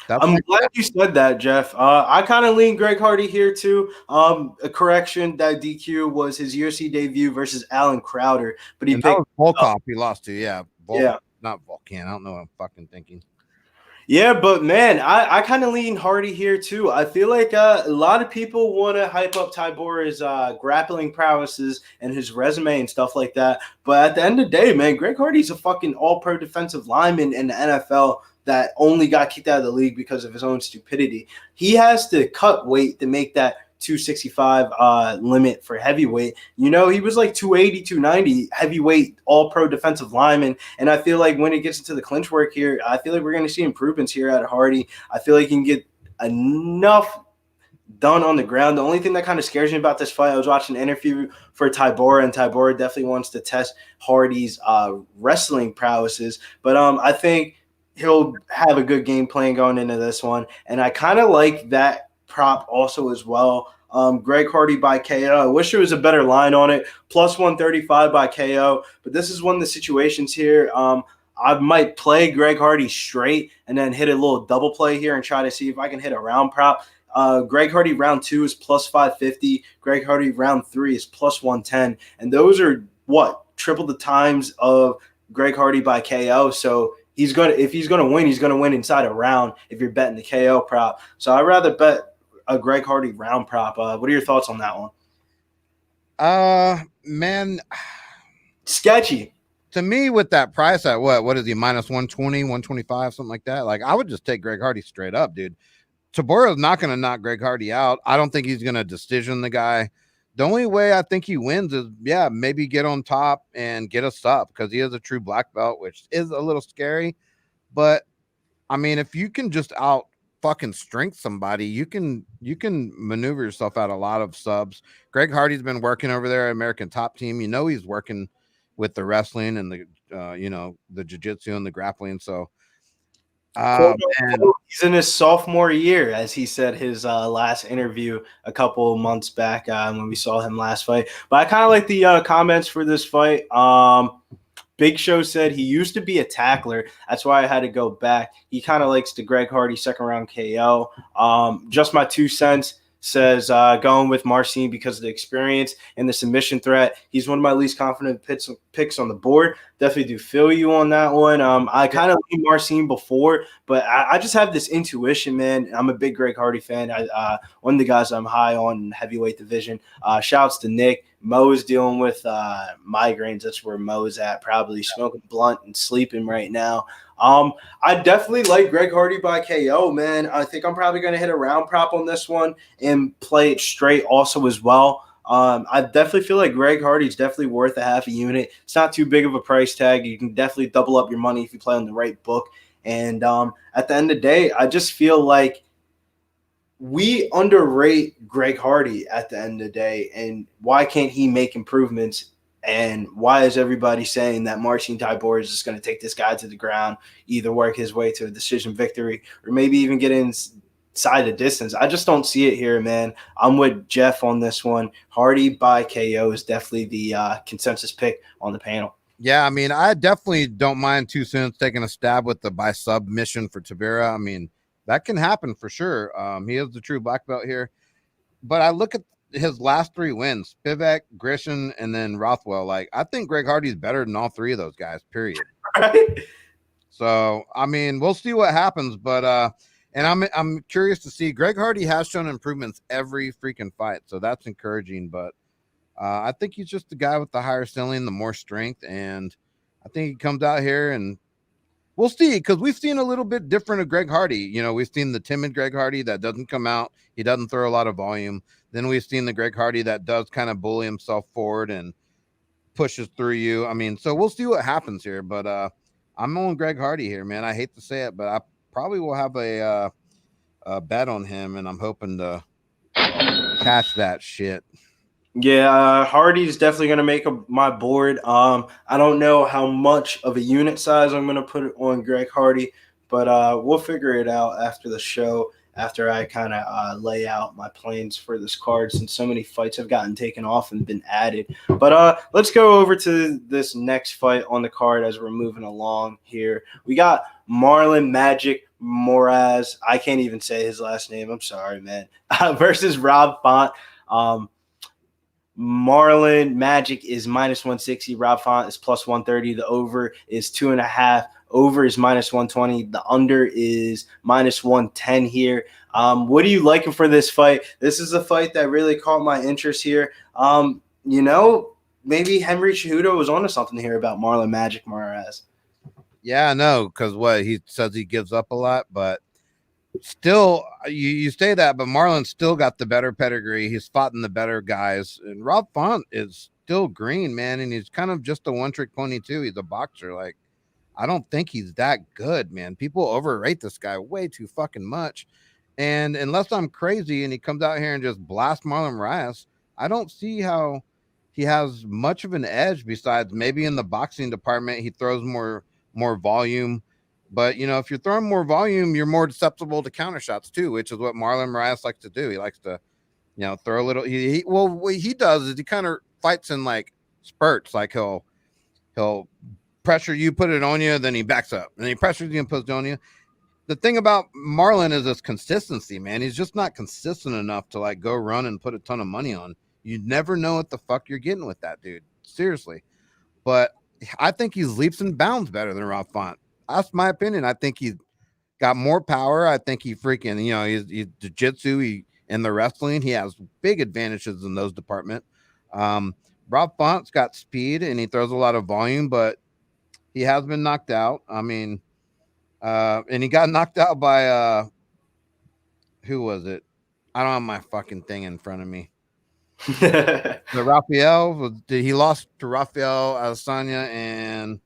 I'm glad you said that, Geoff. I kind of lean Greg Hardy here too. A correction, that DQ was his UFC debut versus Alan Crowder, but he picked Volkov. He lost to, yeah, not Volkan. I don't know what I'm fucking thinking. Yeah, but man, I kind of lean Hardy here too. I feel like a lot of people want to hype up Tybura's grappling prowesses and his resume and stuff like that. But at the end of the day, man, Greg Hardy's a fucking all-pro defensive lineman in the NFL that only got kicked out of the league because of his own stupidity. He has to cut weight to make that 265 limit for heavyweight. You know, he was like 280, 290 heavyweight all-pro defensive lineman. And I feel like when it gets into the clinch work here, I feel like we're going to see improvements here at Hardy. I feel like he can get enough done on the ground. The only thing that kind of scares me about this fight, I was watching an interview for Tybura, and Tybura definitely wants to test Hardy's wrestling prowesses. But I think he'll have a good game plan going into this one. And I kind of like that prop also as well. Greg Hardy by KO. I wish there was a better line on it. Plus 135 by KO. But this is one of the situations here. I might play Greg Hardy straight and then hit a little double play here and try to see if I can hit a round prop. Greg Hardy round 2 is plus 550. Greg Hardy round 3 is plus 110. And those are triple the times of Greg Hardy by KO. So if he's gonna win, he's gonna win inside a round if you're betting the KO prop. So I'd rather bet a Greg Hardy round prop. What are your thoughts on that one? Man, sketchy to me with that price at what is he, minus 120, 125, something like that? Like, I would just take Greg Hardy straight up, dude. Tybura is not going to knock Greg Hardy out. I don't think he's going to decision the guy. The only way I think he wins is, maybe get on top and get a sub, because he is a true black belt, which is a little scary. But I mean, if you can just out fucking strength somebody, you can maneuver yourself out a lot of subs. Greg Hardy's been working over there at American Top Team. You know, he's working with the wrestling and the the jiu-jitsu and the grappling. So he's in his sophomore year, as he said his last interview a couple of months back when we saw him last fight. But I kind of like the comments for this fight. Big Show said he used to be a tackler. That's why I had to go back. He kind of likes the Greg Hardy second round KO. Just my 2 cents says going with Marcin because of the experience and the submission threat. He's one of my least confident picks on the board. Definitely do feel you on that one. I kind of leaned Marcin before, but I just have this intuition, man. I'm a big Greg Hardy fan. One of the guys I'm high on in heavyweight division. Shouts to Nick. Mo is dealing with migraines. That's where Mo's at, probably smoking blunt and sleeping right now. I definitely like Greg Hardy by KO, man. I think I'm probably going to hit a round prop on this one and play it straight also as well. I definitely feel like Greg Hardy's definitely worth a half a unit. It's not too big of a price tag. You can definitely double up your money if you play on the right book. And at the end of the day, I just feel like we underrate Greg Hardy at the end of the day. And why can't he make improvements? And why is everybody saying that Marcin Tybura is just going to take this guy to the ground, either work his way to a decision victory or maybe even get inside the distance? I just don't see it here, man. I'm with Geoff on this one. Hardy by KO is definitely the consensus pick on the panel. Yeah, I mean, I definitely don't mind 2 cents taking a stab with the by submission for Tybura. I mean, that can happen for sure. He is the true black belt here. But I look at his last 3 wins, Spivak, Grisham, and then Rothwell. Like, I think Greg Hardy's better than all 3 of those guys, period. Right? So, I mean, we'll see what happens. But and I'm curious to see. Greg Hardy has shown improvements every freaking fight, so that's encouraging. But I think he's just the guy with the higher ceiling, the more strength, and I think he comes out here and we'll see, because we've seen a little bit different of Greg Hardy. You know, we've seen the timid Greg Hardy that doesn't come out. He doesn't throw a lot of volume. Then we've seen the Greg Hardy that does kind of bully himself forward and pushes through you. I mean, so we'll see what happens here. But I'm on Greg Hardy here, man. I hate to say it, but I probably will have a bet on him, and I'm hoping to catch that shit. Yeah, Hardy's definitely going to make my board. I don't know how much of a unit size I'm going to put on Greg Hardy, but we'll figure it out after the show, after I kind of lay out my plans for this card, since so many fights have gotten taken off and been added. But let's go over to this next fight on the card as we're moving along here. We got Marlon Magic Moraes. I can't even say his last name. I'm sorry, man. Versus Rob Font. Marlon Magic is minus 160. Rob Font is plus 130. The over is 2.5. Over is minus 120. The under is minus 110 here. What are you liking for this fight? This is a fight that really caught my interest here. Maybe Henry Cejudo was onto something here about Marlon Magic Moraes. Yeah, I know, because what he says he gives up a lot, but still, you say that, but Marlon's still got the better pedigree. He's fought in the better guys, and Rob Font is still green, man, and he's kind of just a one-trick pony too. He's a boxer. Like, I don't think he's that good, man. People overrate this guy way too fucking much, and unless I'm crazy and he comes out here and just blasts Marlon Moraes, I don't see how he has much of an edge, besides maybe in the boxing department he throws more volume. But, if you're throwing more volume, you're more susceptible to counter shots too, which is what Marlon Moraes likes to do. He likes to, throw a little. What he does is he kind of fights in like spurts. Like he'll pressure you, put it on you, then he backs up, and he pressures you and puts it on you. The thing about Marlon is his consistency, man. He's just not consistent enough to like go run and put a ton of money on. You never know what the fuck you're getting with that dude. Seriously. But I think he's leaps and bounds better than Rob Font. That's my opinion. I think he's got more power. I think he freaking, he's jiu-jitsu, in the wrestling. He has big advantages in those departments. Rob Font's got speed and he throws a lot of volume, but he has been knocked out. I mean, and he got knocked out by, who was it? I don't have my fucking thing in front of me. The Rafael, he lost to Rafael Adesanya, and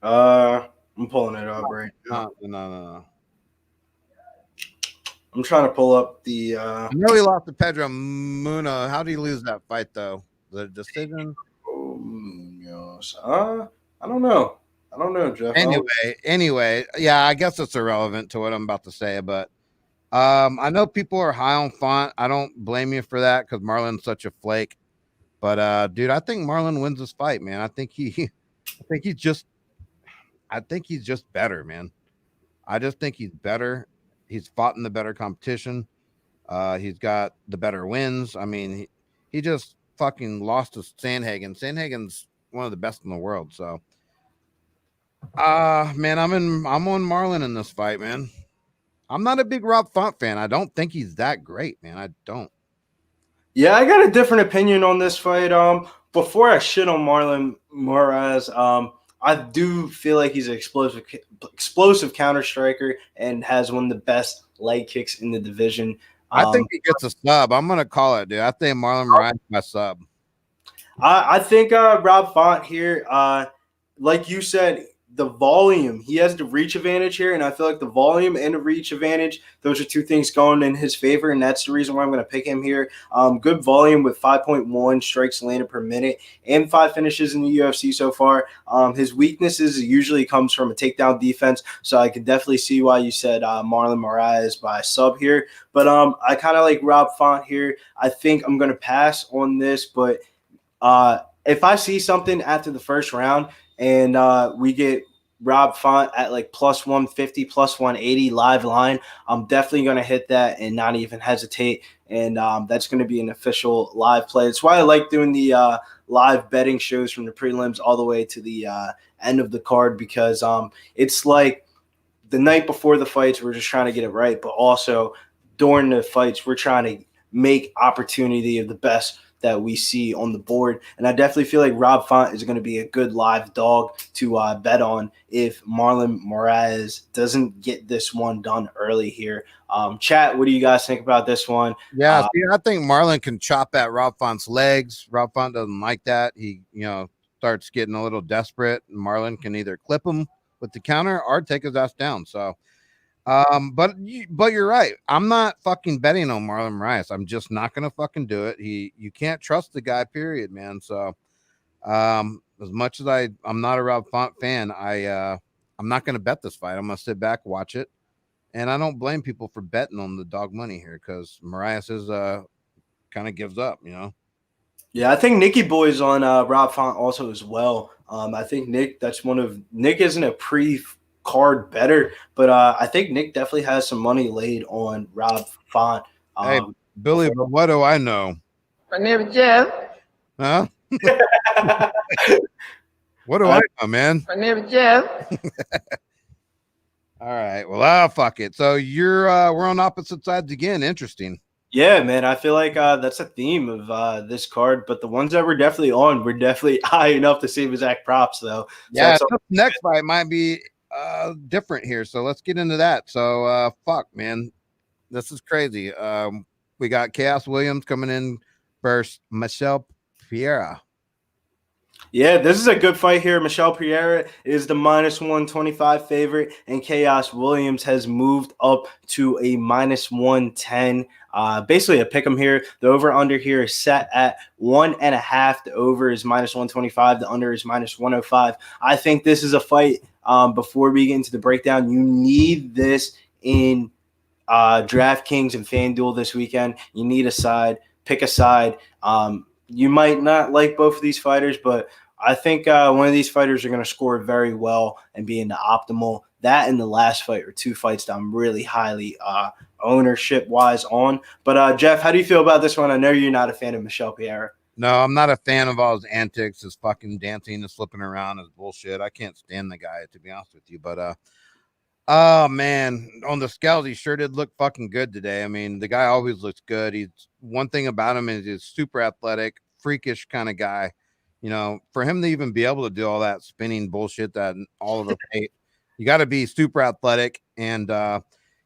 I'm pulling it up right now. No. I'm trying to pull up the. I know he lost to Pedro Munoz. How did he lose that fight though? The decision? I don't know. Geoff. Anyway, yeah, I guess it's irrelevant to what I'm about to say, but I know people are high on Font. I don't blame you for that because Marlon's such a flake. But dude, I think Marlon wins this fight, man. I think he's just better, man. I just think he's better. He's fought in the better competition. He's got the better wins. I mean, he just fucking lost to Sandhagen. Sandhagen's one of the best in the world. So, man, I'm on Marlon in this fight, man. I'm not a big Rob Font fan. I don't think he's that great, man. I don't. Yeah, I got a different opinion on this fight. Before I shit on Marlon Moraes, I do feel like he's an explosive counter striker and has one of the best leg kicks in the division. I think he gets a sub. I'm gonna call it, dude. I think Marlon Moraes my sub. I think Rob Font here, like you said, the volume, he has the reach advantage here, and I feel like the volume and the reach advantage, those are two things going in his favor, and that's the reason why I'm going to pick him here. Good volume with 5.1 strikes landed per minute and 5 finishes in the UFC so far. His weaknesses usually comes from a takedown defense, so I could definitely see why you said Marlon Moraes by sub here. But I kind of like Rob Font here. I think I'm going to pass on this, but if I see something after the first round and we get Rob Font at like plus 150, plus 180 live line, I'm definitely going to hit that and not even hesitate. And that's going to be an official live play. That's why I like doing the live betting shows from the prelims all the way to the end of the card, because it's like the night before the fights, we're just trying to get it right. But also during the fights, we're trying to make opportunity of the best that we see on the board. And I definitely feel like Rob Font is going to be a good live dog to bet on if Marlon Moraes doesn't get this one done early here. Chat, what do you guys think about this one? Yeah, I think Marlon can chop at Rob Font's legs. Rob Font doesn't like that. He, starts getting a little desperate. Marlon can either clip him with the counter or take his ass down. So But you're right. I'm not fucking betting on Marlon Moraes. I'm just not gonna fucking do it. You can't trust the guy, period, man. So as much as I'm not a Rob Font fan, I'm not gonna bet this fight. I'm gonna sit back, watch it. And I don't blame people for betting on the dog money here because Moraes is kind of gives up, you know. Yeah, I think Nicky Boy's on Rob Font also as well. I think Nick isn't a pre-card better, but I think Nick definitely has some money laid on Rob Font. Hey, Billy, but what do I know? My name is Geoff. Huh? What do I know, man? My name is Geoff. All right. Well, fuck it. So we're on opposite sides again. Interesting. Yeah, man. I feel like that's a theme of this card, but the ones that we're definitely on, we're definitely high enough to save exact props, though. Yeah, so next fight might be different here. So let's get into that. So fuck, man. This is crazy. We got Khaos Williams coming in versus Michel Pereira. Yeah, this is a good fight here. Michel Pereira is the -125 favorite, and Khaos Williams has moved up to a -110. Basically a pick 'em here. The over-under here is set at 1.5. The over is -125. The under is -105. I think this is a fight, before we get into the breakdown, you need this in DraftKings and FanDuel this weekend. You need a side. Pick a side. You might not like both of these fighters, but I think one of these fighters are going to score very well and be in the optimal. That and the last fight are two fights that I'm really highly ownership-wise on. But, Jeff, how do you feel about this one? I know you're not a fan of Michel Pereira. No, I'm not a fan of all his antics, his fucking dancing and slipping around, his bullshit. I can't stand the guy, to be honest with you. But, oh, man, on the scales, he sure did look fucking good today. I mean, the guy always looks good. One thing about him is he's super athletic, freakish kind of guy. You know, for him to even be able to do all that spinning bullshit that all of us hate, you got to be super athletic. And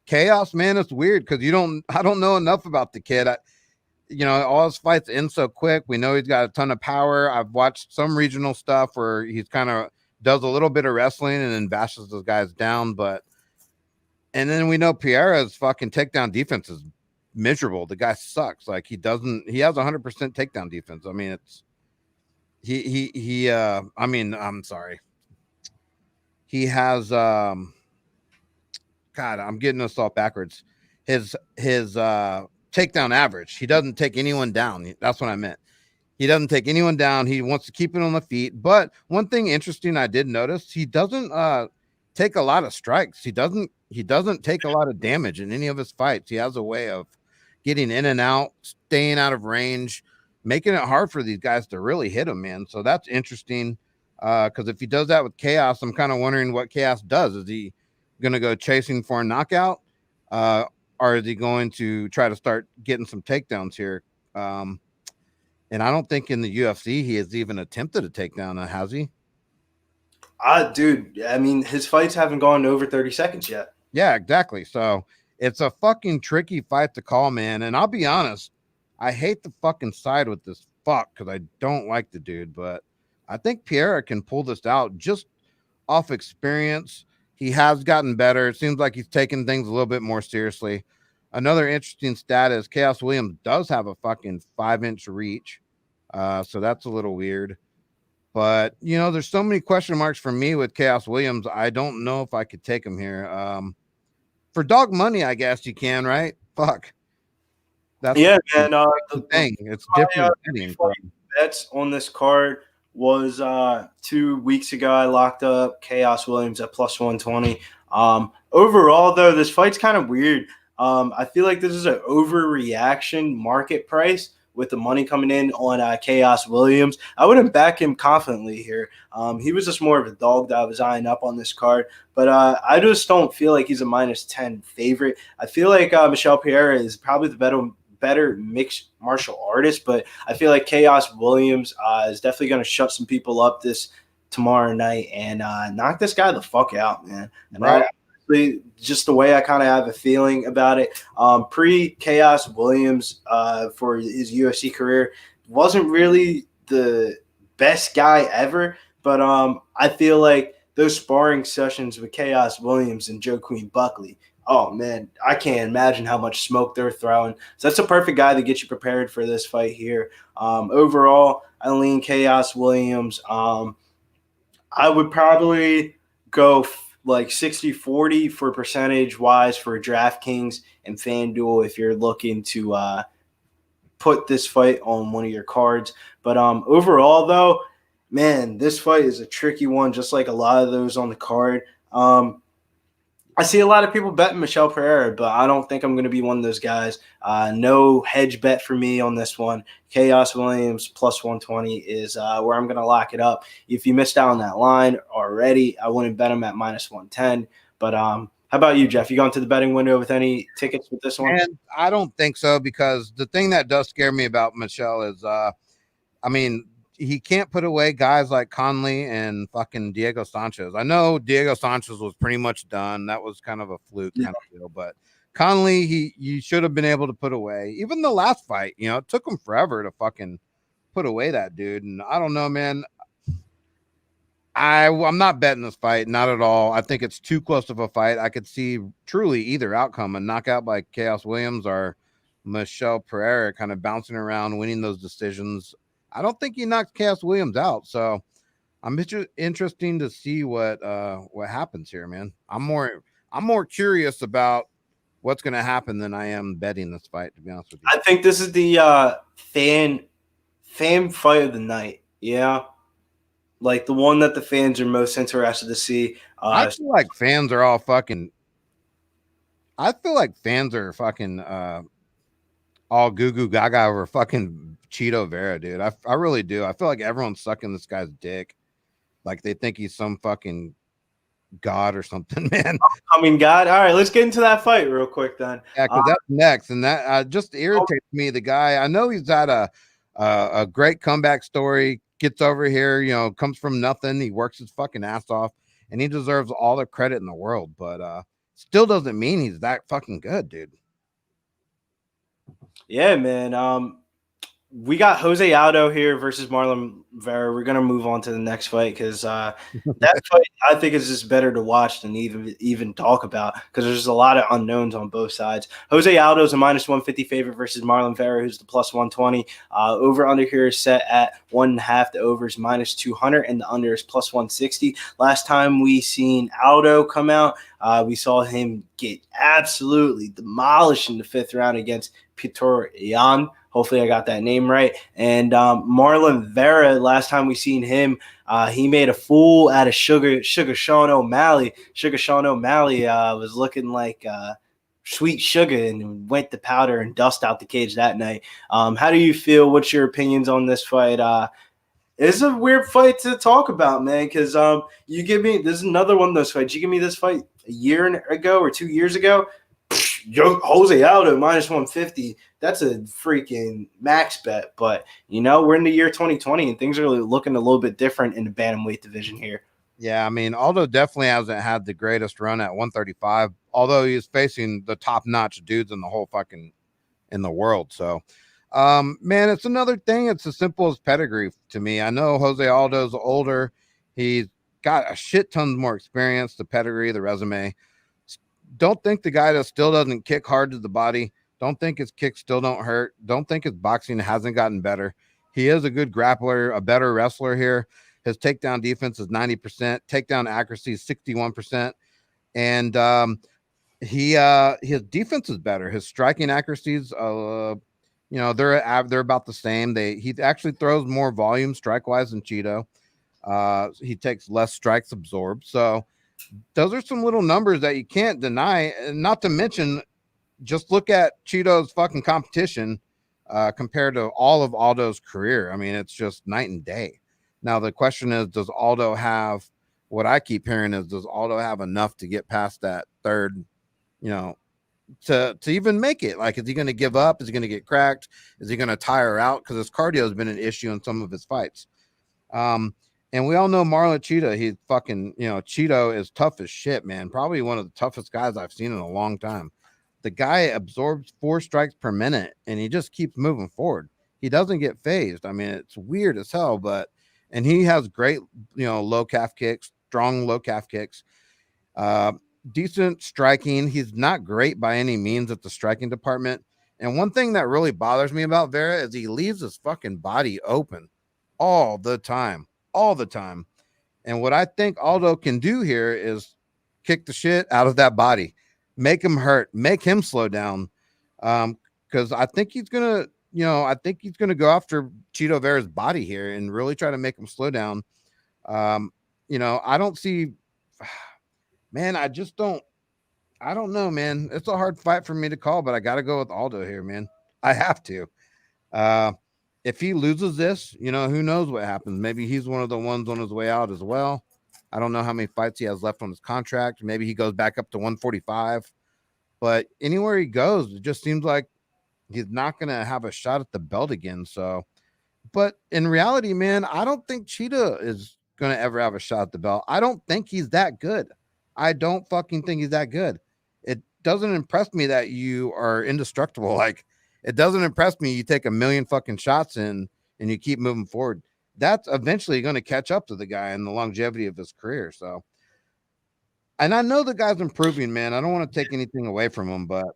Khaos, man, it's weird because I don't know enough about the kid. All his fights end so quick. We know he's got a ton of power. I've watched some regional stuff where he's kind of does a little bit of wrestling and then bashes those guys down. And then we know Pereira's fucking takedown defense is miserable. The guy sucks. Like he has 100% takedown defense. I mean, I'm sorry. He has, God, I'm getting this all backwards. His takedown average. He doesn't take anyone down. That's what I meant. He doesn't take anyone down. He wants to keep it on the feet. But one thing interesting I did notice, he doesn't take a lot of strikes. He doesn't take a lot of damage in any of his fights. He has a way of getting in and out, staying out of range, making it hard for these guys to really hit him, man. So that's interesting. Because if he does that with Khaos, I'm kind of wondering what Khaos does. Is he going to go chasing for a knockout? Or is he going to try to start getting some takedowns here? And I don't think in the UFC he has even attempted a takedown, has he? Dude, I mean, his fights haven't gone over 30 seconds yet. Yeah, exactly. So it's a fucking tricky fight to call, man. And I'll be honest, I hate the fucking side with this fuck because I don't like the dude, but I think Pereira can pull this out just off experience. He has gotten better. It seems like he's taking things a little bit more seriously. Another interesting stat is Khaos Williams does have a fucking 5-inch reach. So that's a little weird. But, there's so many question marks for me with Khaos Williams. I don't know if I could take him here. For dog money, I guess you can, right? Fuck. Man. The thing. It's different. Bets on this card was 2 weeks ago. I locked up Khaos Williams at +120. Overall, though, this fight's kind of weird. I feel like this is an overreaction market price with the money coming in on Khaos Williams. I wouldn't back him confidently here. He was just more of a dog that I was eyeing up on this card. But I just don't feel like he's a -10 favorite. I feel like Michel Pereira is probably the better mixed martial artist, but I feel like Khaos Williams is definitely going to shut some people up this tomorrow night and knock this guy the fuck out, man. And right. Just the way I kind of have a feeling about it. Pre-Khaos Williams for his UFC career wasn't really the best guy ever, but I feel like those sparring sessions with Khaos Williams and Joe Queen Buckley Oh man, I can't imagine how much smoke they're throwing. So that's a perfect guy to get you prepared for this fight here. Overall, I lean Khaos Williams. I would probably go like 60-40 for percentage wise for DraftKings and FanDuel if you're looking to put this fight on one of your cards. But overall, though, man, this fight is a tricky one, just like a lot of those on the card. I see a lot of people betting Michel Pereira, but I don't think I'm going to be one of those guys. No hedge bet for me on this one. Khaos Williams plus 120 is where I'm going to lock it up. If you missed out on that line already, I wouldn't bet him at minus 110. But how about you, Geoff? You going to the betting window with any tickets with this one? And I don't think so, because the thing that does scare me about Michel is, he can't put away guys like Conley and fucking Diego Sanchez. I know Diego Sanchez was pretty much done. That was kind of a fluke kind of deal, but Conley, you should have been able to put away. Even the last fight, it took him forever to fucking put away that dude. And I don't know, man. I'm not betting this fight, not at all. I think it's too close of a fight. I could see truly either outcome, a knockout by Khaos Williams or Michel Pereira kind of bouncing around, winning those decisions. I don't think he knocked Khaos Williams out, so I'm interesting to see what happens here, man. I'm more curious about what's going to happen than I am betting this fight, to be honest with you. I think this is the fan fight of the night. Yeah. Like the one that the fans are most interested to see. I feel like fans are all fucking. I feel like fans are fucking all goo goo gaga over fucking Cheeto Vera, dude. I really do. I feel like everyone's sucking this guy's dick, like they think he's some fucking god or something, man. God. All right, let's get into that fight real quick then. Yeah, because that's next, and that just irritates me. The guy, I know he's had a great comeback story. Gets over here, comes from nothing. He works his fucking ass off, and he deserves all the credit in the world. But still doesn't mean he's that fucking good, dude. Yeah, man. We got Jose Aldo here versus Marlon Vera. We're gonna move on to the next fight because that fight I think is just better to watch than even talk about because there's a lot of unknowns on both sides. Jose Aldo is a minus 150 favorite versus Marlon Vera, who's the plus 120. Over under here is set at 1.5. The over is minus 200 and the under is plus 160. Last time we seen Aldo come out, we saw him get absolutely demolished in the 5th round against Pereira. Hopefully I got that name right. And Marlon Vera, last time we seen him, he made a fool out of Sugar Sean O'Malley. Sugar Sean O'Malley was looking like sweet sugar and went to powder and dust out the cage that night. How do you feel? What's your opinions on this fight? It's a weird fight to talk about, man, because you give me – this is another one of those fights. You give me this fight a year ago or 2 years ago, Jose Aldo minus 150. That's a freaking max bet. But, we're in the year 2020 and things are looking a little bit different in the bantamweight division here. Yeah, I mean, Aldo definitely hasn't had the greatest run at 135, although he's facing the top-notch dudes in the whole fucking in the world. So, man, it's another thing. It's as simple as pedigree to me. I know Jose Aldo's older. He's got a shit ton more experience, the pedigree, the resume. Don't think the guy that still doesn't kick hard to the body. Don't think his kicks still don't hurt. Don't think his boxing hasn't gotten better. He is a good grappler, a better wrestler here. His takedown defense is 90%. Takedown accuracy is 61%. And his defense is better. His striking accuracies, they're about the same. He actually throws more volume strike-wise than Cheeto. He takes less strikes absorbed. So those are some little numbers that you can't deny. Not to mention, just look at Cheeto's fucking competition compared to all of Aldo's career. I mean, it's just night and day. Now, the question is, does Aldo have – what I keep hearing is, does Aldo have enough to get past that third, to even make it? Like, is he going to give up? Is he going to get cracked? Is he going to tire out? Because his cardio has been an issue in some of his fights. And we all know Marlon Cheeto. He's fucking, Cheeto is tough as shit, man. Probably one of the toughest guys I've seen in a long time. The guy absorbs 4 strikes per minute, and he just keeps moving forward. He doesn't get phased. I mean, it's weird as hell, and he has great, low calf kicks, strong low calf kicks. decent striking. He's not great by any means at the striking department. And one thing that really bothers me about Vera is he leaves his fucking body open all the time. And what I think Aldo can do here is kick the shit out of that body, make him hurt, make him slow down. Because I think he's gonna, go after Chito Vera's body here and really try to make him slow down. I don't see, man. I don't know, man. It's a hard fight for me to call, but I got to go with Aldo here, man. I have to. If he loses this, who knows what happens? Maybe he's one of the ones on his way out as well. I don't know how many fights he has left on his contract. Maybe he goes back up to 145. But anywhere he goes, it just seems like he's not going to have a shot at the belt again. So, but in reality, man, I don't think Cheetah is going to ever have a shot at the belt. I don't think he's that good. I don't fucking think he's that good. It doesn't impress me that you are indestructible. Like, it doesn't impress me you take a million fucking shots in and you keep moving forward. That's eventually going to catch up to the guy in the longevity of his career. So, and I know the guy's improving, man. I don't want to take anything away from him, but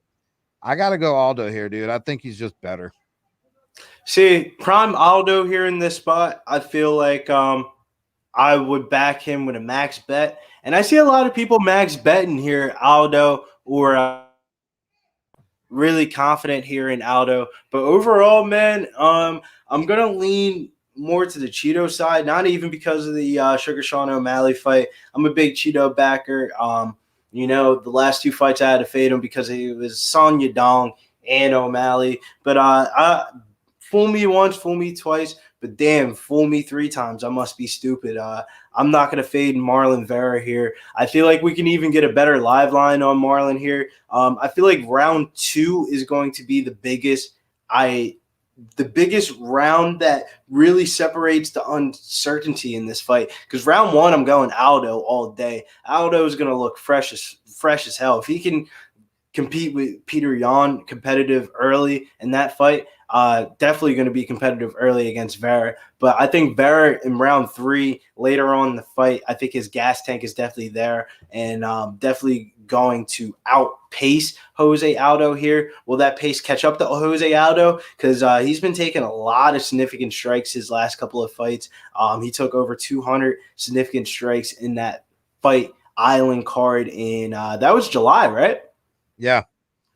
I got to go Aldo here, dude. I think he's just better. See, prime Aldo here in this spot. I feel like I would back him with a max bet. And I see a lot of people max betting here, Aldo, or really confident here in Aldo. But overall, man, I'm going to lean more to the Cheeto side, not even because of the Sugar Sean O'Malley fight. I'm a big Cheeto backer. The last two fights I had to fade him because it was Son Yadong and O'Malley. But fool me once, fool me twice. But damn, fool me three times. I must be stupid. I'm not going to fade Marlon Vera here. I feel like we can even get a better live line on Marlon here. I feel like round 2 is going to be the biggest round that really separates the uncertainty in this fight. Because round 1, I'm going Aldo all day. Aldo is going to look fresh as hell. If he can compete with Peter Yan competitive early in that fight, definitely going to be competitive early against Vera. But I think Vera in round 3, later on in the fight, I think his gas tank is definitely there and definitely going to outpace Jose Aldo here. Will that pace catch up to Jose Aldo? Because he's been taking a lot of significant strikes his last couple of fights. He took over 200 significant strikes in that fight island card in that was July, right? Yeah.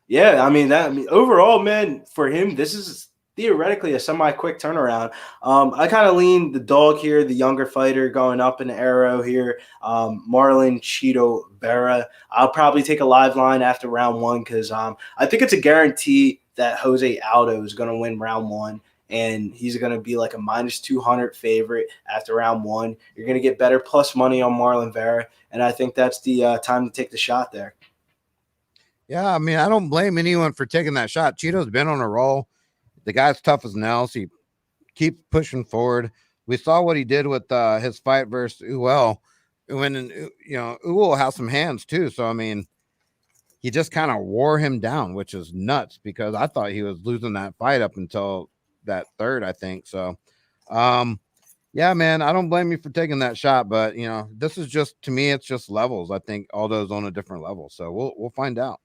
Yeah, I mean, overall, man, for him, this is theoretically a semi-quick turnaround. I kind of lean the dog here, the younger fighter going up in the Arrow here, Marlon Cheeto Vera. I'll probably take a live line after round 1 because I think it's a guarantee that Jose Aldo is going to win round 1. And he's going to be like a -200 favorite after round 1. You're going to get better plus money on Marlon Vera. And I think that's the time to take the shot there. Yeah, I mean, I don't blame anyone for taking that shot. Cheeto's been on a roll. The guy's tough as nails. He keeps pushing forward. We saw what he did with his fight versus Uel. Uel has some hands too. So, I mean, he just kind of wore him down, which is nuts because I thought he was losing that fight up until that third, I think. So, yeah, man, I don't blame you for taking that shot. But, this is just, to me, it's just levels. I think Aldo's on a different level. So we'll find out.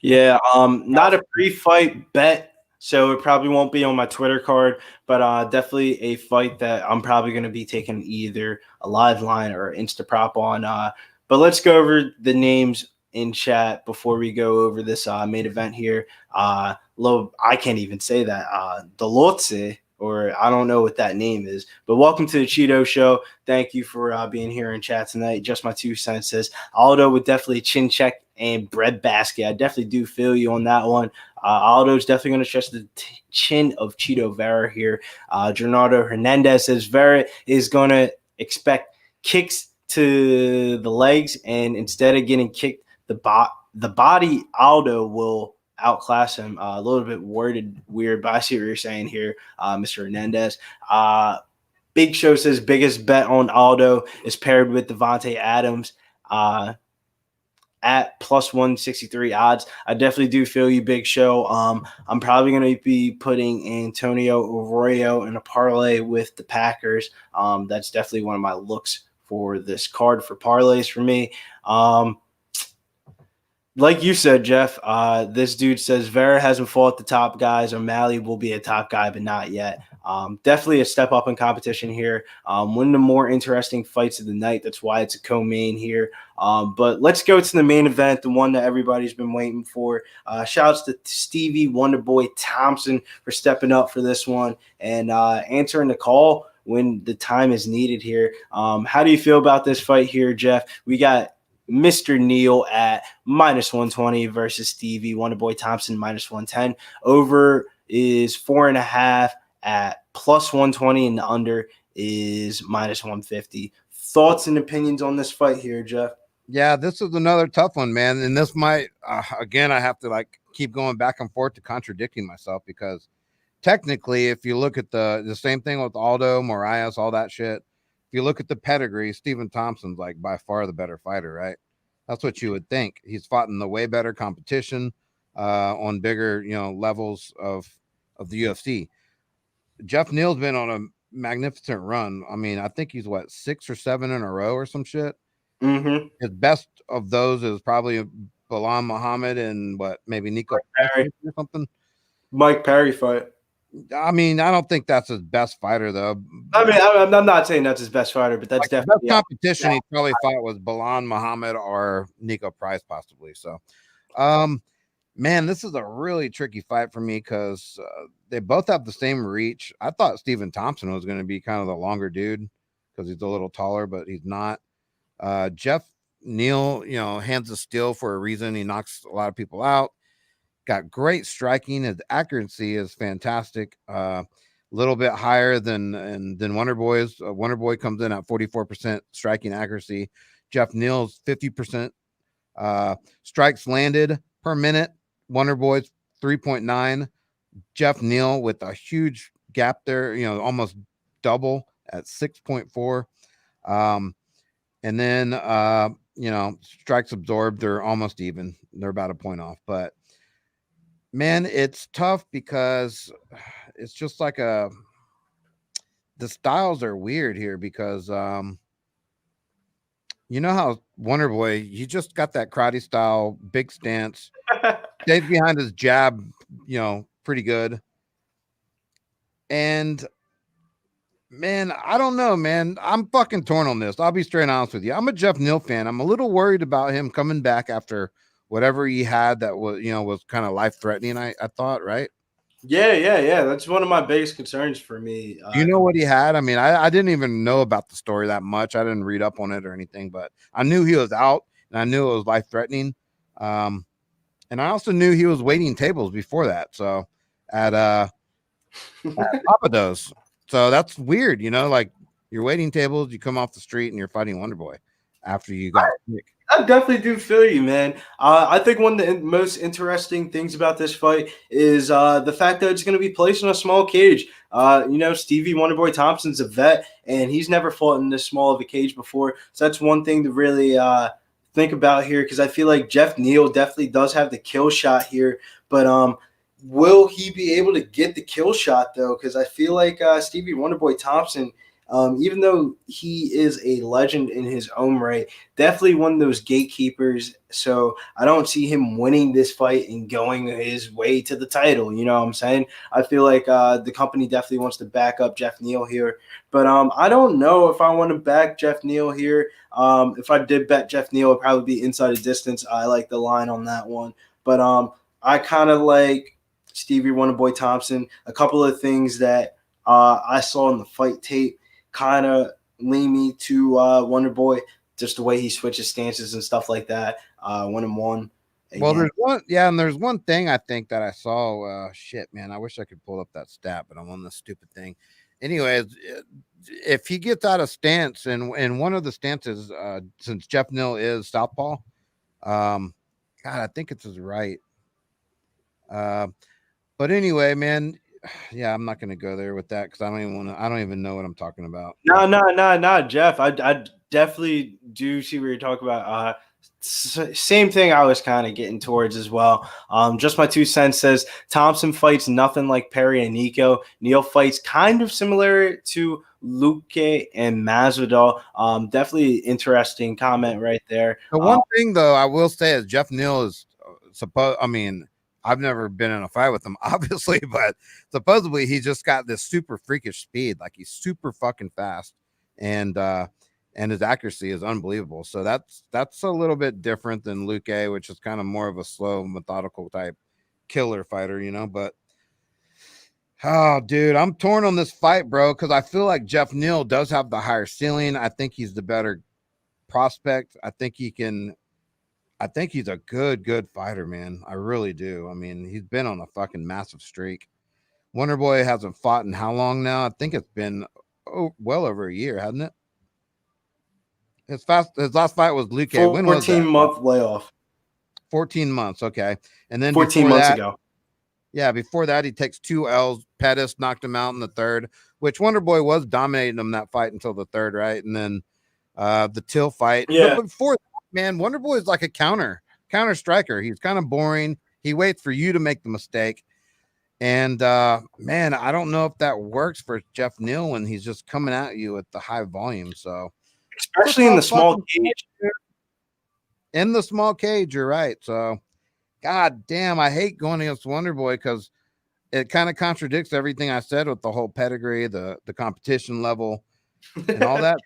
Yeah, not a pre-fight bet, so it probably won't be on my Twitter card, but definitely a fight that I'm probably going to be taking either a live line or Instaprop on. But let's go over the names in chat before we go over this main event here. I can't even say that. Dolotze, or I don't know what that name is. But welcome to the Cheeto Show. Thank you for being here in chat tonight. Just my 2 cents says Aldo would definitely chin check and bread basket. I definitely do feel you on that one. Aldo's definitely going to stretch the chin of Cheeto Vera here. Gernardo Hernandez says Vera is going to expect kicks to the legs, and instead of getting kicked the body, Aldo will outclass him. A little bit worded weird, but I see what you're saying here, Mr. Hernandez. Big Show says biggest bet on Aldo is paired with Devontae Adams at plus 163 odds. I definitely do feel you, Big Show. I'm probably going to be putting Antonio Arroyo in a parlay with the Packers. That's definitely one of my looks for this card for parlays for me. Like you said, Jeff, this dude says Vera hasn't fought the top guys. O'Malley will be a top guy, but not yet. Definitely a step up in competition here. One of the more interesting fights of the night. That's why it's a co-main here. But let's go to the main event, the one that everybody's been waiting for. Shouts to Stevie Wonderboy Thompson for stepping up for this one and answering the call when the time is needed here. How do you feel about this fight here, Jeff? We got Mr. Neal at -120 versus Stevie Wonderboy Thompson -110. Over is 4.5 at +120, and the under is -150. Thoughts and opinions on this fight here, Jeff? Yeah, this is another tough one, man. And this might, again, I have to like keep going back and forth to contradicting myself, because technically, if you look at the same thing with Aldo, Moraes, all that shit, if you look at the pedigree, Stephen Thompson's like by far the better fighter, right? That's what you would think. He's fought in the way better competition on bigger, levels of the UFC. Geoff Neal's been on a magnificent run. I mean, I think he's 6 or 7 in a row or some shit. Mm-hmm. His best of those is probably Bilal Muhammad and maybe Nico Perry or something. Mike Perry fight. I mean, I don't think that's his best fighter, though. I mean, I'm not saying that's his best fighter, but that's definitely the best competition he probably fought was Bilal Muhammad or Nico Price, possibly. So, man, this is a really tricky fight for me because they both have the same reach. I thought Stephen Thompson was going to be kind of the longer dude because he's a little taller, but he's not. Geoff Neal, hands of steel for a reason. He knocks a lot of people out. Got great striking. His accuracy is fantastic. A little bit higher than Wonderboy's. Wonderboy comes in at 44% striking accuracy. Geoff Neal's 50%. Strikes landed per minute. Wonderboy's 3.9. Geoff Neal with a huge gap there, almost double at 6.4. And then, strikes absorbed, they're almost even. They're about a point off. But, man, it's tough because it's just like the styles are weird here because, you know how Wonderboy, he just got that karate style, big stance, stays behind his jab, pretty good. And, man, I don't know, man. I'm fucking torn on this. I'll be straight honest with you. I'm a Geoff Neal fan. I'm a little worried about him coming back after whatever he had that was, was kind of life-threatening, I thought, right? Yeah. That's one of my biggest concerns for me. Do you know what he had? I mean, I didn't even know about the story that much. I didn't read up on it or anything, but I knew he was out, and I knew it was life-threatening. And I also knew he was waiting tables before that, so at Papados. So that's weird, like you're waiting tables, you come off the street, and you're fighting Wonderboy after you got sick. I definitely do feel you, man. I think one of the most interesting things about this fight is the fact that it's going to be placed in a small cage. Stevie Wonderboy Thompson's a vet, and he's never fought in this small of a cage before. So that's one thing to really think about here, because I feel like Geoff Neal definitely does have the kill shot here. But will he be able to get the kill shot, though? Because I feel like Stevie Wonderboy Thompson, even though he is a legend in his own right, definitely one of those gatekeepers. So I don't see him winning this fight and going his way to the title. You know what I'm saying? I feel like the company definitely wants to back up Geoff Neal here. But I don't know if I want to back Geoff Neal here. If I did bet Geoff Neal, it would probably be inside of distance. I like the line on that one. But I kind of like Stevie Wonderboy Thompson. A couple of things that I saw in the fight tape kind of lean me to Wonderboy, just the way he switches stances and stuff like that. 1-1. Well, there's one thing I think that I saw. Shit, man, I wish I could pull up that stat, but I'm on this stupid thing. Anyways, if he gets out of stance, and one of the stances, since Geoff Neal is southpaw, God, I think it's his right. But anyway, man. Yeah, I'm not going to go there with that because I don't even know what I'm talking about. No, Jeff. I definitely do see what you're talking about. Same thing I was kind of getting towards as well. Just my 2 cents says Thompson fights nothing like Perry and Nico. Neal fights kind of similar to Luque and Masvidal. Definitely interesting comment right there. The one thing though I will say is Geoff Neal is supposed. I mean, I've never been in a fight with him, obviously, but supposedly he's just got this super freakish speed. Like he's super fucking fast, and his accuracy is unbelievable. So that's a little bit different than Luque, which is kind of more of a slow, methodical type killer fighter, you know. But oh, dude, I'm torn on this fight, bro, because I feel like Geoff Neal does have the higher ceiling. I think he's the better prospect. I think he's a good fighter, man. I really do. I mean, he's been on a fucking massive streak. Wonder Boy hasn't fought in how long now? I think it's been well over a year, hasn't it? His last fight was Luque. When was that? 14-month layoff. 14 months, okay. And then 14 months ago. Yeah, before that, he takes 2 L's. Pettis knocked him out in the third, which Wonder Boy was dominating him that fight until the third, right? And then the Till fight. Yeah. But before that, man, Wonder Boy is like a counter striker. He's kind of boring. He waits for you to make the mistake. And, man, I don't know if that works for Geoff Neal when he's just coming at you at the high volume. So, especially in the small cage. In the small cage, you're right. So, God damn, I hate going against Wonder Boy because it kind of contradicts everything I said with the whole pedigree, the competition level, and all that.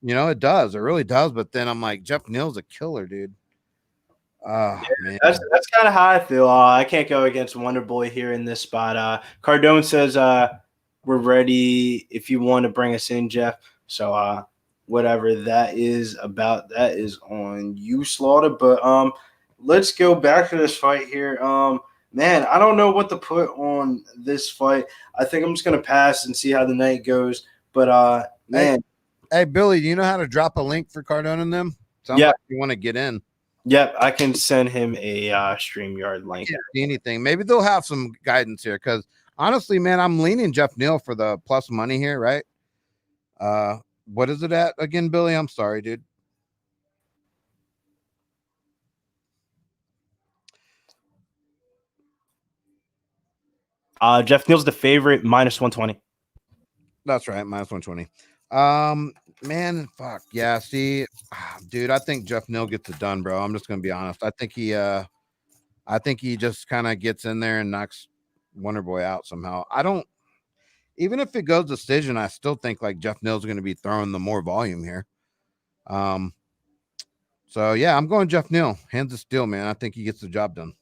You know, it does. It really does. But then I'm like, Geoff Neal's a killer, dude. Oh, man. That's kind of how I feel. I can't go against Wonder Boy here in this spot. Cardone says we're ready if you want to bring us in, Geoff. So whatever that is about, that is on you, Slaughter. But let's go back to this fight here. Man, I don't know what to put on this fight. I think I'm just gonna pass and see how the night goes. But man, hey Billy, do you know how to drop a link for Cardone and them? Sounds like you want to get in. Yep, I can send him a StreamYard link. Anything. Maybe they'll have some guidance here because honestly, man, I'm leaning Geoff Neal for the plus money here, right? What is it at again, Billy? I'm sorry, dude. Geoff Neal's the favorite, minus 120. That's right, minus 120. Man, fuck yeah. See, dude, I think Geoff Neal gets it done, bro. I'm just gonna be honest. I think he just kind of gets in there and knocks Wonder Boy out somehow. Even if it goes decision, I still think like Geoff Neal's going to be throwing the more volume here. So yeah, I'm going Geoff Neal. Hands of steel, man. I think he gets the job done.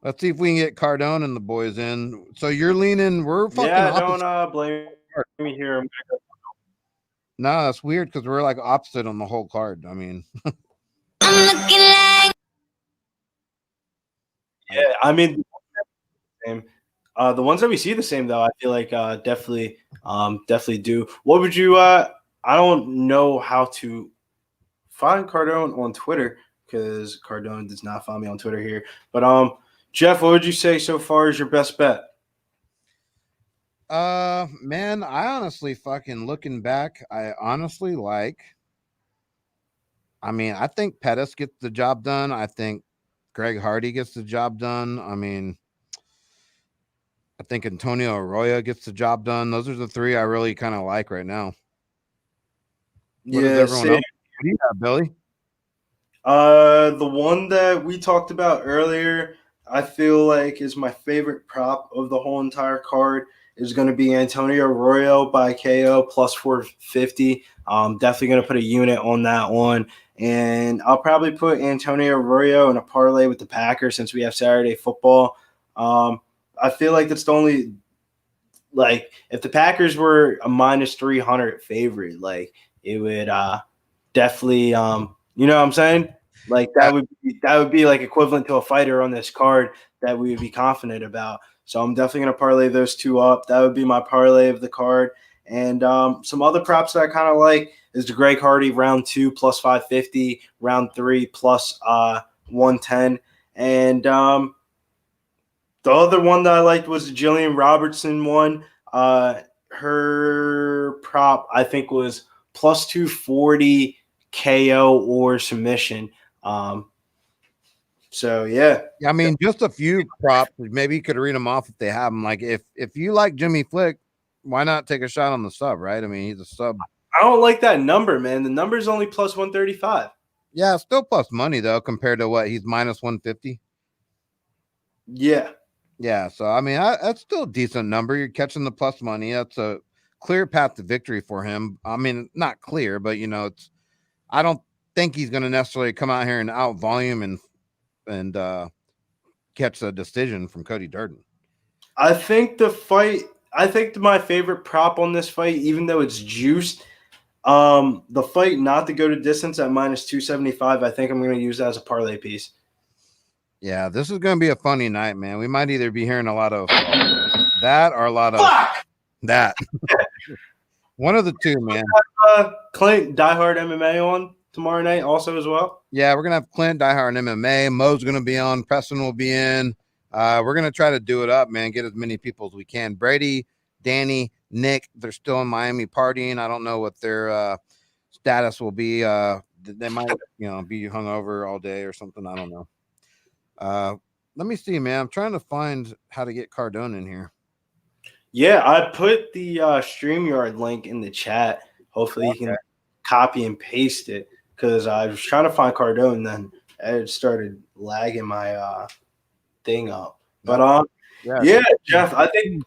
Let's see if we can get Cardone and the boys in. So you're leaning. We're fucking. Yeah, don't blame me here. No, that's weird because we're like opposite on the whole card. I mean, I'm looking like. Yeah, I mean, the ones that we see the same though, I feel like definitely do. What would you? I don't know how to find Cardone on Twitter because Cardone does not find me on Twitter here. But Geoff, what would you say so far is your best bet? Man, I honestly fucking looking back, I honestly like. I mean, I think Pettis gets the job done. I think Greg Hardy gets the job done. I mean, I think Antonio Arroyo gets the job done. Those are the three I really kind of like right now. What does everyone else? What do you have, Billy? The one that we talked about earlier, I feel like is my favorite prop of the whole entire card is going to be Antonio Arroyo by KO plus 450. Definitely going to put a unit on that one. And I'll probably put Antonio Arroyo in a parlay with the Packers since we have Saturday football. I feel like that's the only – like if the Packers were a minus 300 favorite, like it would definitely you know what I'm saying? Like that would be like equivalent to a fighter on this card that we would be confident about. So I'm definitely going to parlay those two up. That would be my parlay of the card. And some other props that I kind of like is the Greg Hardy round 2 plus 550, round 3 plus 110. And the other one that I liked was the Gillian Robertson one. Her prop, I think, was plus 240 KO or submission. So yeah, I mean, just a few props. Maybe you could read them off if they have them. Like if you like Jimmy Flick, why not take a shot on the sub, right? I mean, he's a sub. I don't like that number, man. The number's only plus 135. Yeah, still plus money though compared to what he's minus 150. Yeah. Yeah, so I mean, that's still a decent number. You're catching the plus money. That's a clear path to victory for him. I mean, not clear, but you know, it's. I don't think he's going to necessarily come out here and out volume and catch a decision from Cody Durden. I think the fight. I think my favorite prop on this fight, even though it's juiced, the fight not to go to distance at minus 275. I think I'm going to use that as a parlay piece. Yeah, this is going to be a funny night, man. We might either be hearing a lot of that or a lot of that. One of the two, man. Clint Diehard MMA on tomorrow night also as well. Yeah, we're going to have Clint Diehard MMA. Mo's going to be on. Preston will be in. We're going to try to do it up, man. Get as many people as we can. Brady, Danny, Nick, they're still in Miami partying. I don't know what their status will be. They might, be hungover all day or something. I don't know. Let me see, man. I'm trying to find how to get Cardone in here. Yeah, I put the StreamYard link in the chat. Hopefully you can copy and paste it because I was trying to find Cardone, then it started lagging my thing up. But yeah, Geoff, I think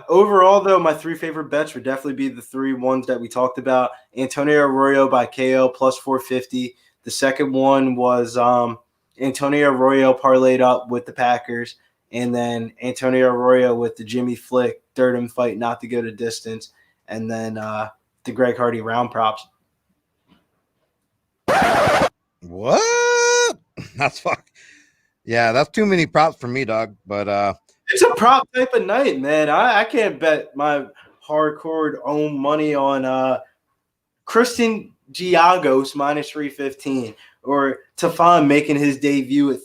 overall though, my three favorite bets would definitely be the three ones that we talked about. Antonio Arroyo by KO plus 450. The second one was Antonio Arroyo parlayed up with the Packers, and then Antonio Arroyo with the Jimmy Flick Durden fight not to go to distance, and then the Greg Hardy round props. What? That's fuck. Yeah, that's too many props for me, dog. But it's a prop type of night, man. I can't bet my hardcore own money on Christian Giagos minus 315. Or Tafon making his debut at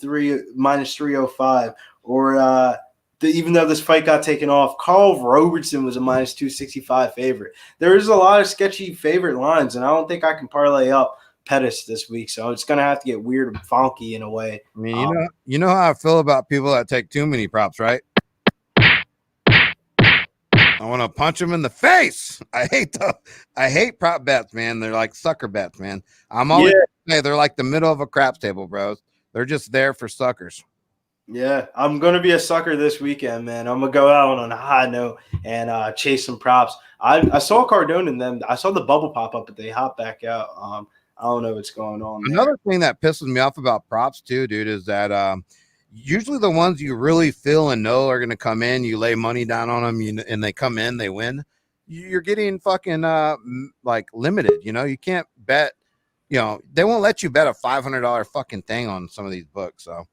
minus 305, or even though this fight got taken off, Carl Robertson was a minus 265 favorite. There is a lot of sketchy favorite lines, and I don't think I can parlay up Pettis this week, so it's going to have to get weird and funky in a way. I mean, you know how I feel about people that take too many props, right? I want to punch them in the face. I hate prop bets, man. They're like sucker bets, man. I'm always say they're like the middle of a craps table, bros. They're just there for suckers. Yeah, I'm going to be a sucker this weekend, man. I'm going to go out on a high note and chase some props. I saw Cardone in them. I saw the bubble pop up, but they hopped back out. I don't know what's going on. Another thing that pisses me off about props too, dude, is that usually the ones you really feel and know are going to come in, you lay money down on them, and they come in, they win. You're getting fucking like limited. You can't bet. They won't let you bet a $500 fucking thing on some of these books. So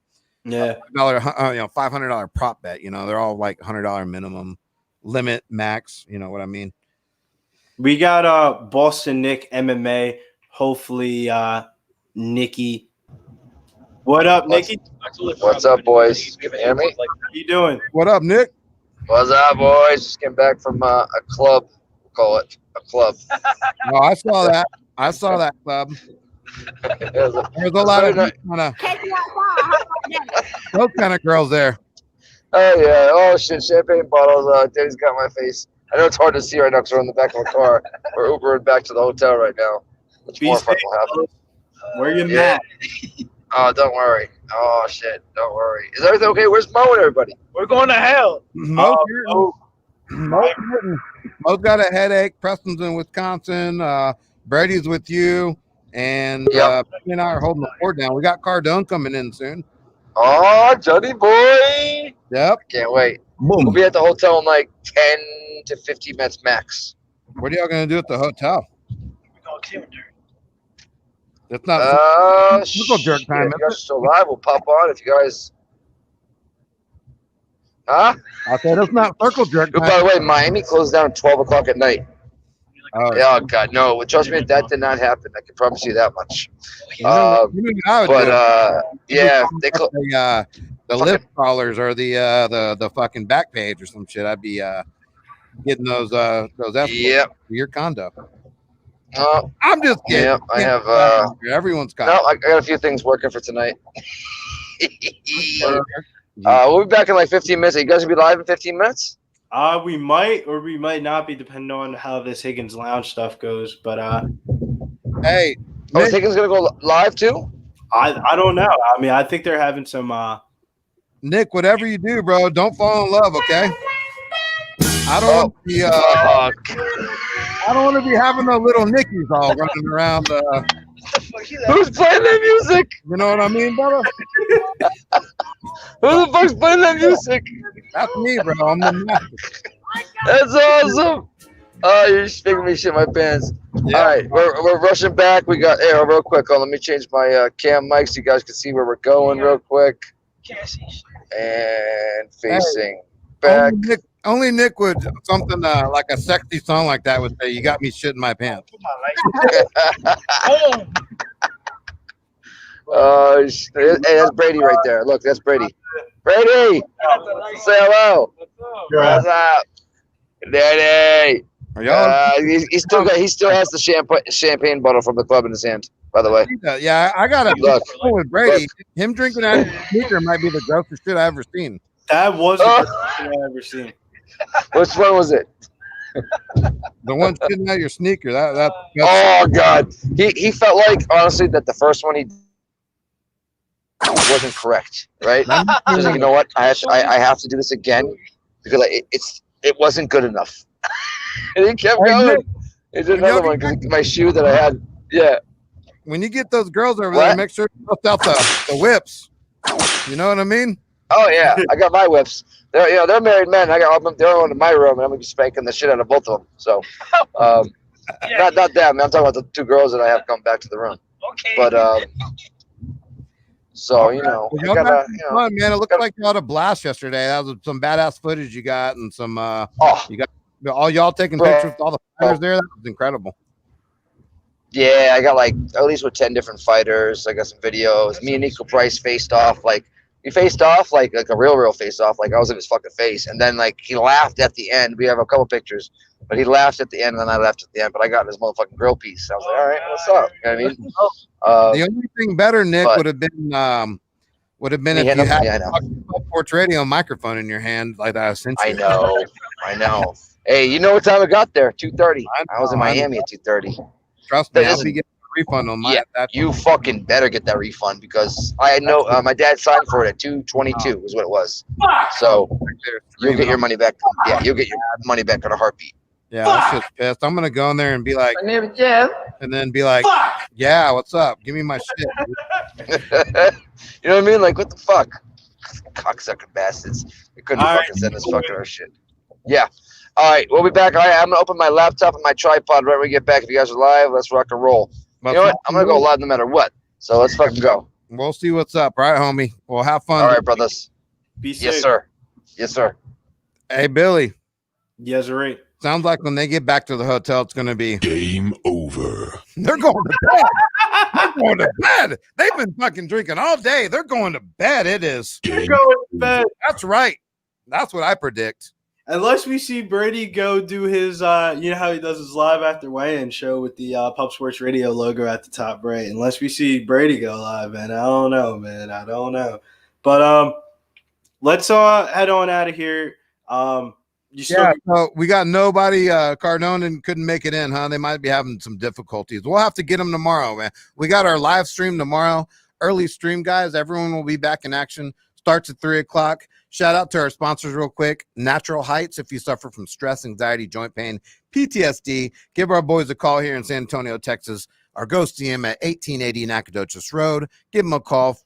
yeah, $500 prop bet. They're all like $100 minimum limit max. You know what I mean? We got Boston Nick MMA. Hopefully, Nikki. What up, Nikki? What's up, boys? Can you hear me? How you doing? What up, Nick? What's up, boys? Just came back from a club. We'll call it a club. Oh, I saw that. I saw that club. There's a lot of those kind of girls there. Oh, yeah. Oh, shit. Champagne bottles. Danny's got my face. I know it's hard to see right now because we're in the back of a car. We're Ubering back to the hotel right now. Much more fun will happen. Where you at? Oh, don't worry. Oh, shit. Don't worry. Is everything okay? Where's Mo and everybody? We're going to hell. Mo's got a headache. Preston's in Wisconsin. Brady's with you. And me and I are holding the fort down. We got Cardone coming in soon. Oh, Johnny boy. Yep. Can't wait. Boom. We'll be at the hotel in like 10 to 15 minutes max. What are y'all going to do at the hotel? We're going to kill her. It's not circle jerk time. If you guys are still live, we'll pop on if you guys. Huh? I said it's not circle jerk time. By the way, Miami closed down at 12 o'clock at night. Oh, God, no. Trust me, that did not happen. I can promise you that much. Yeah, they the lip crawlers or the fucking back page or some shit. I'd be getting those escorts for your condo. I'm just kidding. Yeah, I have. Everyone's got. No, I got a few things working for tonight. We'll be back in like 15 minutes. Are you guys gonna be live in 15 minutes? We might or we might not be, depending on how this Higgins Lounge stuff goes. But Hey, Oh, Nick, Higgins gonna go live too? I don't know. I mean, I think they're having some. Nick, whatever you do, bro, don't fall in love, okay? I don't want to be. Fuck. I don't want to be having no little Nickies all running around. Who's playing that music? You know what I mean, brother? Who the fuck's playing that music? That's me, bro. I'm the master. That's awesome. Oh, you're just making me shit my pants. Yeah. All right, we're rushing back. We got real quick. Let me change my cam mic so you guys can see where we're going real quick. Can't see shit. And facing back. Only Nick would something like a sexy song like that would say, "You got me shitting my pants." Put my light. Boom. Hey, that's Brady right there. Look, that's Brady. Brady, say hello. What's up, Daddy? Are y'all? He still has the champagne bottle from the club in his hand. By the way, Yeah, I got a Look. picture with Brady. Him drinking out of his sneaker might be the grossest shit I ever seen. That was the best thing I ever seen. which one was it? The one shitting out your sneaker. That's Oh God, he felt like honestly that the first one he wasn't correct, right? He's like, you know what? I have to do this again because it wasn't good enough. And he kept going. He did another one because my shoe that I had. Yeah. when you get those girls over What? there, make sure you bust out the whips. You know what I mean? Oh yeah, I got my whips. They're married men. I got them. They're in my room, and I'm gonna be spanking the shit out of both of them. So, not them. I'm talking about the two girls that I have come back to the room. Okay. But so Well, y'all got some fun, man. It looked like you had a blast yesterday. That was some badass footage you got, and some you got all y'all taking Bro. pictures with all the fighters there. That was incredible. yeah, I got like at least with 10 different fighters. I got some videos. Me and Nico Price faced off like. We faced off like a real face off. Like I was in his fucking face, and then like he laughed at the end. We have a couple pictures, but he laughed at the end, and then I laughed at the end. But I got his motherfucking grill piece. I was like, all right, what's up? You know what I mean? The only thing better, Nick, but- would have been if Yeah, you had I a know. Sports Radio microphone in your hand like that. I know. Hey, you know what time I got there? 2:30. I was in Miami at 2:30. Trust me, I'll Listen, be getting a refund on my. Yeah, you fucking better get that refund because I know my dad signed for it at 2:22 is what it was. So you'll get your money back. Yeah, you'll get your money back in a heartbeat. Yeah, that shit's pissed. I'm gonna go in there and be like, My name is Geoff. and then be like, yeah, what's up? Give me my shit. You know what I mean? Like, what the fuck? Cocksucker bastards. We couldn't All fucking send us fucking our shit. Yeah. All right, we'll be back. All right, I'm going to open my laptop and my tripod right when we get back. If you guys are live, let's rock and roll. You know what? I'm going to go live no matter what. So let's fucking go. We'll see what's up, right, homie? Well, have fun. All right, brothers. Be safe. Yes, sir. Yes, sir. Hey, Billy. Yes, right. Sounds like when they get back to the hotel, it's gonna be Game over. they're going to bed. They're going to bed. They've been fucking drinking all day. They're going to bed. It is. You're going to bed. That's right. That's what I predict. Unless we see Brady go do his, you know how he does his live after weigh-in show with the Pub Sports Radio logo at the top right. Unless we see Brady go live, man. I don't know, man. I don't know. But let's head on out of here. So we got nobody. Cardone couldn't make it in, huh? They might be having some difficulties. We'll have to get them tomorrow, man. We got our live stream tomorrow. Early stream, guys. Everyone will be back in action. Starts at 3:00. Shout out to our sponsors real quick. Natural Heights. If you suffer from stress, anxiety, joint pain, PTSD, give our boys a call here in San Antonio, Texas. Or go see him at 1880 Nacogdoches Road. Give him a call,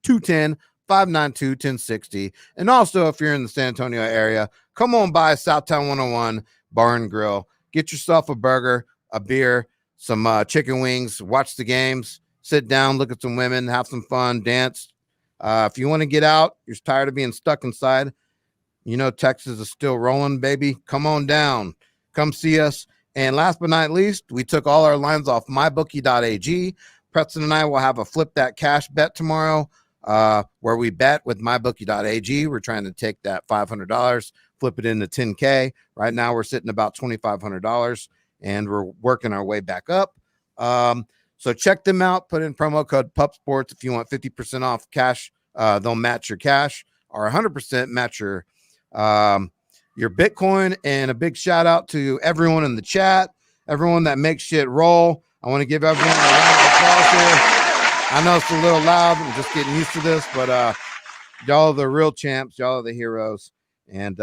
210-592-1060. And also, if you're in the San Antonio area, come on by Southtown 101 Bar and Grill. Get yourself a burger, a beer, some chicken wings, watch the games, sit down, look at some women, have some fun, dance. If you want to get out, you're tired of being stuck inside, you know Texas is still rolling, baby. Come on down. Come see us. And last but not least, we took all our lines off mybookie.ag. Preston and I will have a Flip That Cash bet tomorrow where we bet with mybookie.ag. We're trying to take that $500, flip it into $10K. Right now we're sitting about $2,500, and we're working our way back up. So check them out. Put in promo code PUPSPORTS if you want 50% off cash. They'll match your cash or 100% match your your Bitcoin. And a big shout out to everyone in the chat, everyone that makes shit roll. I want to give everyone a round of applause here. I know it's a little loud. I'm just getting used to this, but y'all are the real champs. Y'all are the heroes. And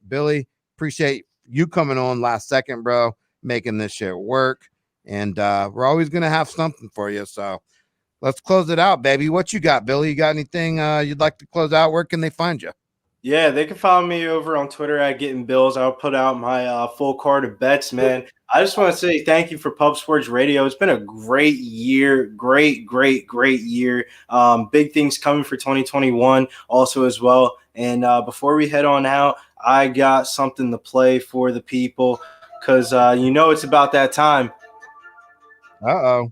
Billy, appreciate you coming on last second, bro, making this shit work. And we're always going to have something for you. So let's close it out, baby. What you got, Billy? You got anything you'd like to close out? Where can they find you? Yeah, they can follow me over on Twitter at Getting Bills. I'll put out my full card of bets, man. I just want to say thank you for Pub Sports Radio. It's been a great year, great year. Big things coming for 2021 also as well. And before we head on out, I got something to play for the people because it's about that time. Uh-oh.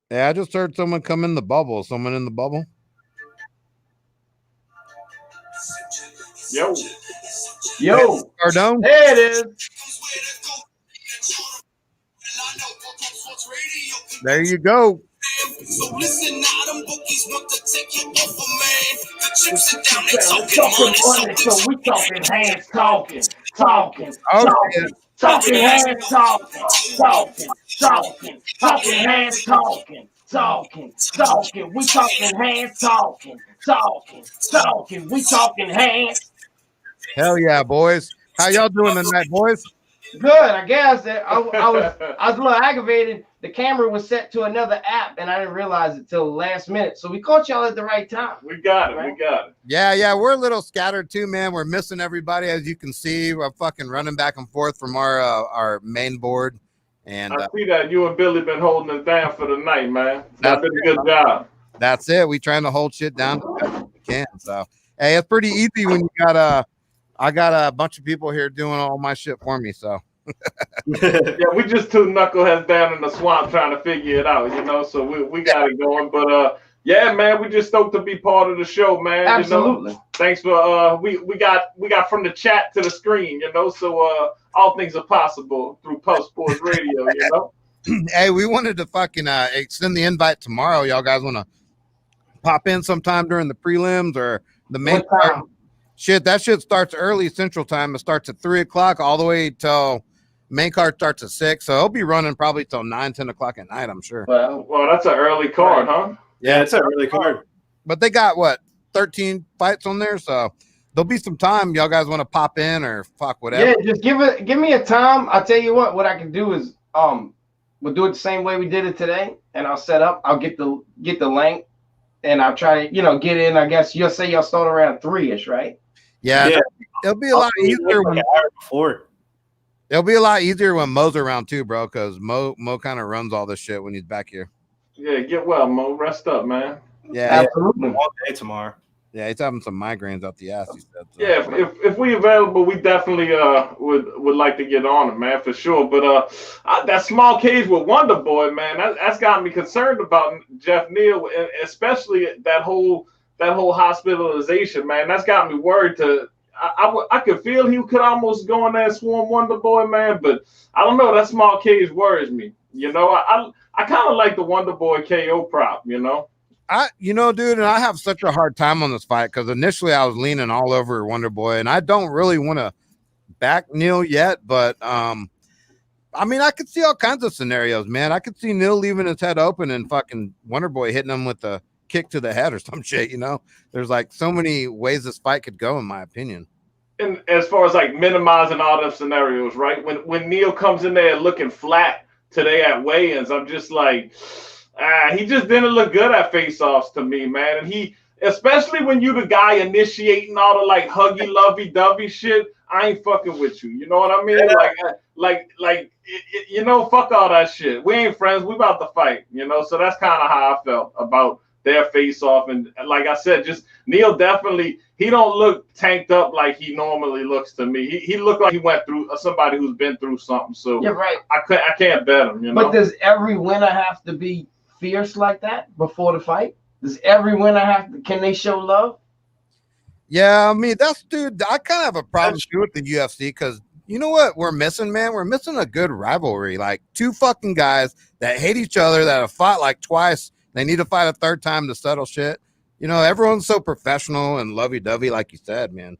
Yeah, I just heard someone come in the bubble. Someone in the bubble? Yo, Cardone? there it is. There you go. So listen now, them bookies want to take you over, man. The chips are down, they Talking money, so we talking hands, talking, Oh, talking hands, talking hands, talking. We talking hands, talking. We talking hands. hell yeah, boys. How y'all doing tonight, boys? Good, I guess. I was a little aggravated. The camera was set to another app, and I didn't realize it till the last minute. So we caught y'all at the right time. We got it. Right? We got it. Yeah, we're a little scattered too, man. We're missing everybody, as you can see. We're fucking running back and forth from our main board. And I see that you and Billy been holding it down for the night, man. That's been a good job. that's it. We trying to hold shit down as we can. So, hey, it's pretty easy when you got I got a bunch of people here doing all my shit for me. So. Yeah, we just two knuckleheads down in the swamp trying to figure it out, So we got it going. But yeah, man, we just stoked to be part of the show, man. Absolutely. Thanks for we got from the chat to the screen, So all things are possible through Pub Sports Radio, Hey, we wanted to fucking extend the invite tomorrow. Y'all guys want to pop in sometime during the prelims or the main card? Shit, that shit starts early Central Time. It starts at 3:00 all the way till main card starts at 6, so it'll be running probably till 9-10 o'clock at night, I'm sure. Well, that's an early card, huh? Yeah, it's an early card. But they got 13 fights on there, so there'll be some time. Y'all guys want to pop in or fuck whatever? Yeah, just give me a time. I'll tell you what I can do is we'll do it the same way we did it today, and I'll set up. I'll get the link, and I'll try to get in. I guess you'll say y'all start around 3-ish, right? Yeah. It'll be a lot easier when before. It'll be a lot easier when Mo's around too, bro, because Mo kind of runs all this shit when he's back here. Yeah, get well, Mo. Rest up, man. Yeah, absolutely. All day tomorrow. Yeah, he's having some migraines out the ass, he said. So. Yeah, if we available, we definitely would like to get on it, man, for sure. But that small cage with Wonder Boy, man, that's got me concerned about Geoff Neal, and especially that whole hospitalization, man. That's got me worried. I could feel he could almost go in there and swarm Wonder Boy, man, but I don't know. That small cage worries me. I kind of like the Wonder Boy KO prop, dude, and I have such a hard time on this fight because initially I was leaning all over Wonder Boy, and I don't really want to back Neal yet, but I could see all kinds of scenarios, man. I could see Neal leaving his head open and fucking Wonder Boy hitting him with a kick to the head or some shit, There's so many ways this fight could go, in my opinion. And as far as minimizing all them scenarios, right? When Neal comes in there looking flat today at weigh-ins, I'm just he just didn't look good at face-offs to me, man. And he, especially when you the guy initiating all the huggy lovey-dovey shit, I ain't fucking with you. You know what I mean? Fuck all that shit. We ain't friends. We about to fight. So that's kind of how I felt about their face-off. And like I said, just Neal definitely, he don't look tanked up like he normally looks to me. He looked like he went through somebody who's been through something. So yeah, right. I can't bet him. But does every winner have to be fierce like that before the fight? Does every winner can they show love? Yeah, dude, I kind of have a problem too with the UFC because you know what we're missing, man? We're missing a good rivalry. Two fucking guys that hate each other that have fought twice. They need to fight a third time to settle shit. Everyone's so professional and lovey-dovey, like you said, man.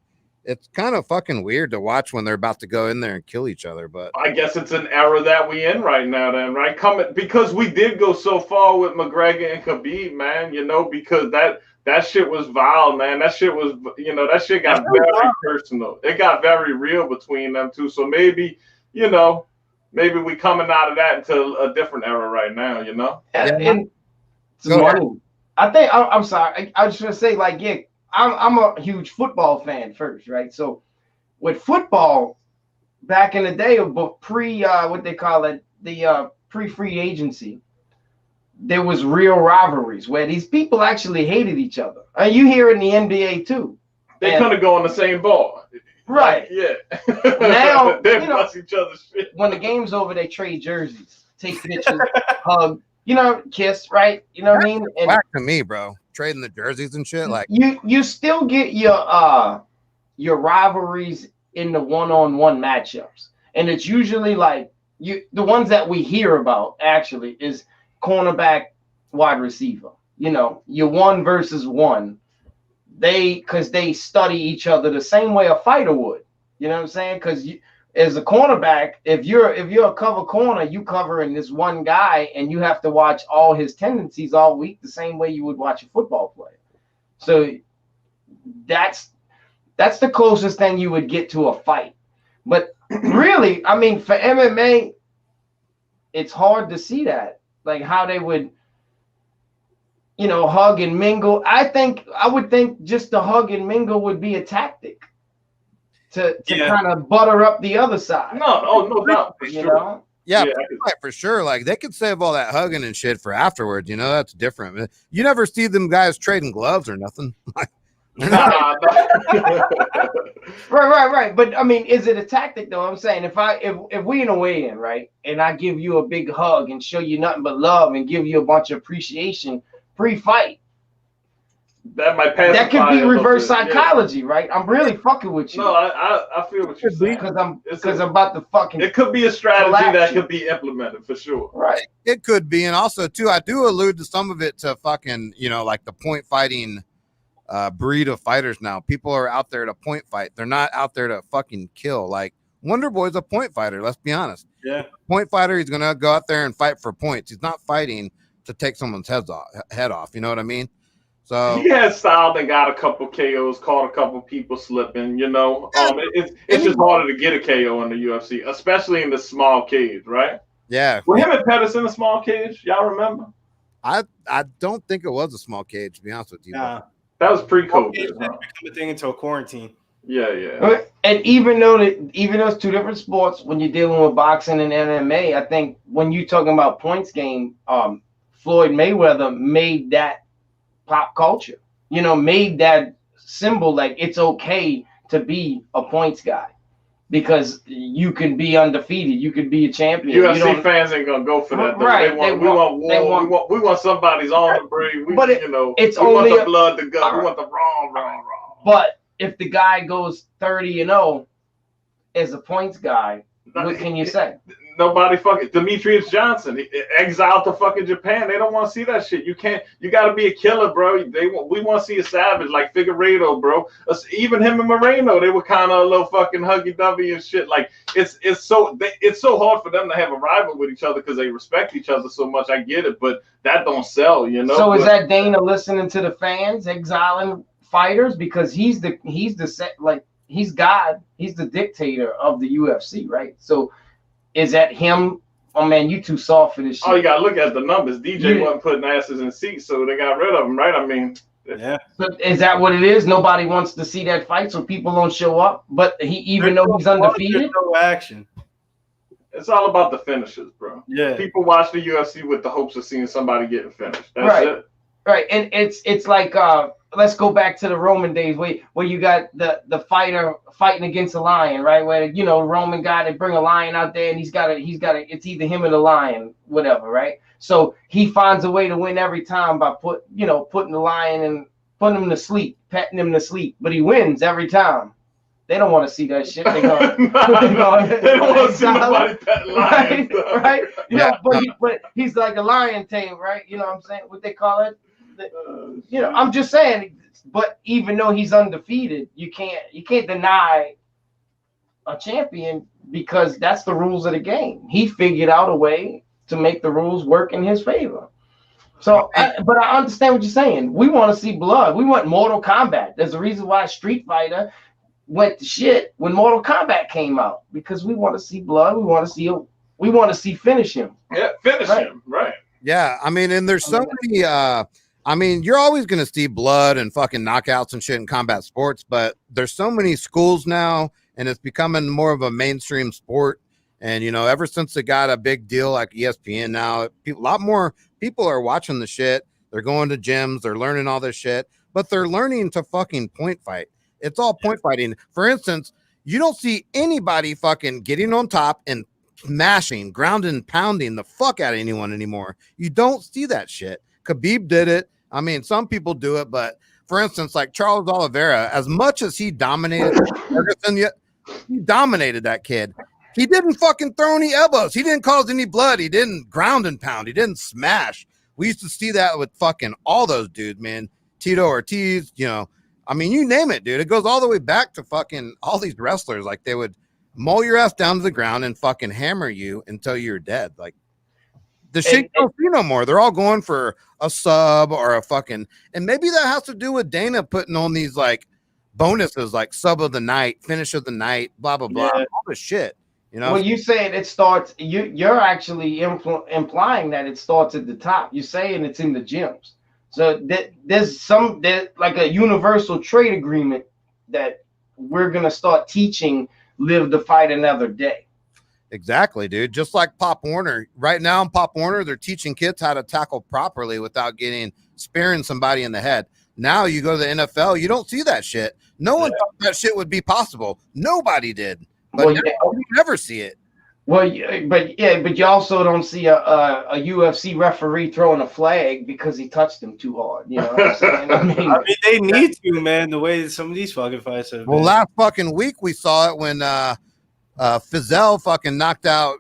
it's kind of fucking weird to watch when they're about to go in there and kill each other. But I guess it's an era that we in right now, then, right? Because we did go so far with McGregor and Khabib, man. You know, because that shit was vile, man. That shit was, you know, that shit got very personal. It got very real between them two. So maybe, you know, maybe we coming out of that into a different era right now. You know. And it's money. I think I'm sorry. I was just gonna say, like, yeah. I'm a huge football fan first, right? So with football, back in the day of what they call it, the pre-free agency, there was real rivalries where these people actually hated each other. And you hear it in the NBA too. They couldn't go on the same ball. Right. Like, yeah. Now they bust each other's shit. When the game's over, they trade jerseys, take pictures, hug, you know, kiss, right? You know what I mean? And back to me, bro. Trading the jerseys and shit, like you still get your rivalries in the one-on-one matchups, and it's usually like the ones that we hear about actually is cornerback, wide receiver. You know, you're 1 versus 1. Because they study each other the same way a fighter would. You know what I'm saying? Because as a cornerback, if you're a cover corner, you covering this one guy and you have to watch all his tendencies all week the same way you would watch a football player. So that's the closest thing you would get to a fight. But really, I mean, for MMA, it's hard to see that, like how they would, you know, hug and mingle. I would think just the hug and mingle would be a tactic to kind of butter up the other side. No doubt. For you sure. know? Yeah, for sure. Like they could save all that hugging and shit for afterwards. You know, that's different. You never see them guys trading gloves or nothing. Right. But I mean, is it a tactic though? I'm saying if we in a weigh-in, right, and I give you a big hug and show you nothing but love and give you a bunch of appreciation pre-fight, that might pass. That could be reverse psychology, right? I'm really fucking with you. No, I feel what you're saying. Because I'm about to fucking. It could be a strategy that could be implemented for sure. Right. It could be, and also too, I do allude to some of it to fucking, you know, like the point fighting breed of fighters now. People are out there to point fight. They're not out there to fucking kill. Like Wonder Boy's a point fighter. Let's be honest. Yeah. Point fighter. He's gonna go out there and fight for points. He's not fighting to take someone's head off. You know what I mean? So he has styled and got a couple KOs, caught a couple people slipping. You know, it's just harder to get a KO in the UFC, especially in the small cage, right? Yeah. Were him and Pettis in the small cage? Y'all remember? I don't think it was a small cage, to be honest with you. Nah. That was pre-COVID. It's become a thing until quarantine. Yeah. And even though it's two different sports, when you're dealing with boxing and MMA, I think when you're talking about points game, Floyd Mayweather made that pop culture, you know, made that symbol like it's okay to be a points guy because you can be undefeated, you could be a champion. UFC fans ain't gonna go for that, though. Right? We want war. We want somebody's on the break. We want the blood to go. We want the raw. But if the guy goes 30-0 as a points guy, what can you say? Nobody fucking Demetrius Johnson, exiled to fucking Japan. They don't want to see that shit. You got to be a killer, bro. We want to see a savage like Figueiredo, bro. Even him and Morono, they were kind of a little fucking huggy-dovey and shit. Like it's so hard for them to have a rival with each other because they respect each other so much. I get it, but that don't sell, you know. So is that Dana listening to the fans, exiling fighters because he's God. He's the dictator of the UFC, right? So is that him? Oh man, you too soft for this shit. Oh, you gotta look at the numbers. DJ wasn't putting asses in seats, so they got rid of him, right? I mean, yeah. But is that what it is? Nobody wants to see that fight, so people don't show up. But even though he's undefeated, no action. It's all about the finishes, bro. Yeah. People watch the UFC with the hopes of seeing somebody getting finished. That's right. it. Right, and it's like let's go back to the Roman days where you got the fighter fighting against a lion, right? Where you know Roman guy, they bring a lion out there and he's got it's either him or the lion, whatever, right? So he finds a way to win every time by putting the lion and putting him to sleep, petting him to sleep, but he wins every time. They don't want to see that shit. They don't want to see nobody petting lions, right? You know, but he's like a lion tame, right? You know what I'm saying? What they call it? I'm just saying but even though he's undefeated, you can't deny a champion because that's the rules of the game. He figured out a way to make the rules work in his favor. So, but I understand what you're saying. We want to see blood. We want Mortal Kombat. There's a reason why Street Fighter went to shit when Mortal Kombat came out, because we want to see blood. We want to see finish him. Yeah, finish him, right? Yeah, I mean, and there's so many. I mean, you're always going to see blood and fucking knockouts and shit in combat sports, but there's so many schools now, and it's becoming more of a mainstream sport. And, you know, ever since it got a big deal like ESPN now, a lot more people are watching the shit. They're going to gyms. They're learning all this shit, but they're learning to fucking point fight. It's all point fighting. For instance, you don't see anybody fucking getting on top and smashing, grounding, and pounding the fuck out of anyone anymore. You don't see that shit. Khabib did it. I mean, some people do it, but for instance, like Charles Oliveira, as much as he dominated Ferguson, he dominated that kid. He didn't fucking throw any elbows. He didn't cause any blood. He didn't ground and pound. He didn't smash. We used to see that with fucking all those dudes, man. Tito Ortiz, you know, I mean, you name it, dude. It goes all the way back to fucking all these wrestlers. Like, they would maul your ass down to the ground and fucking hammer you until you're dead. Like, the shit you don't see no more. They're all going for a sub or a fucking, and maybe that has to do with Dana putting on these like bonuses, like sub of the night, finish of the night, blah blah blah, all this shit. You know, well, you saying it starts. You're actually implying that it starts at the top. You're saying it's in the gyms. So there's like a universal trade agreement that we're gonna start teaching Live to Fight Another Day. Exactly, dude. Just like Pop Warner. Right now in Pop Warner, they're teaching kids how to tackle properly without spearing somebody in the head. Now you go to the NFL, you don't see that shit. No one thought that shit would be possible. Nobody did. But you never see it. Well, but you also don't see a UFC referee throwing a flag because he touched him too hard. You know what I'm saying? I mean, they need to, man. The way some of these fucking fights have been. Last fucking week we saw it when Fizell fucking knocked out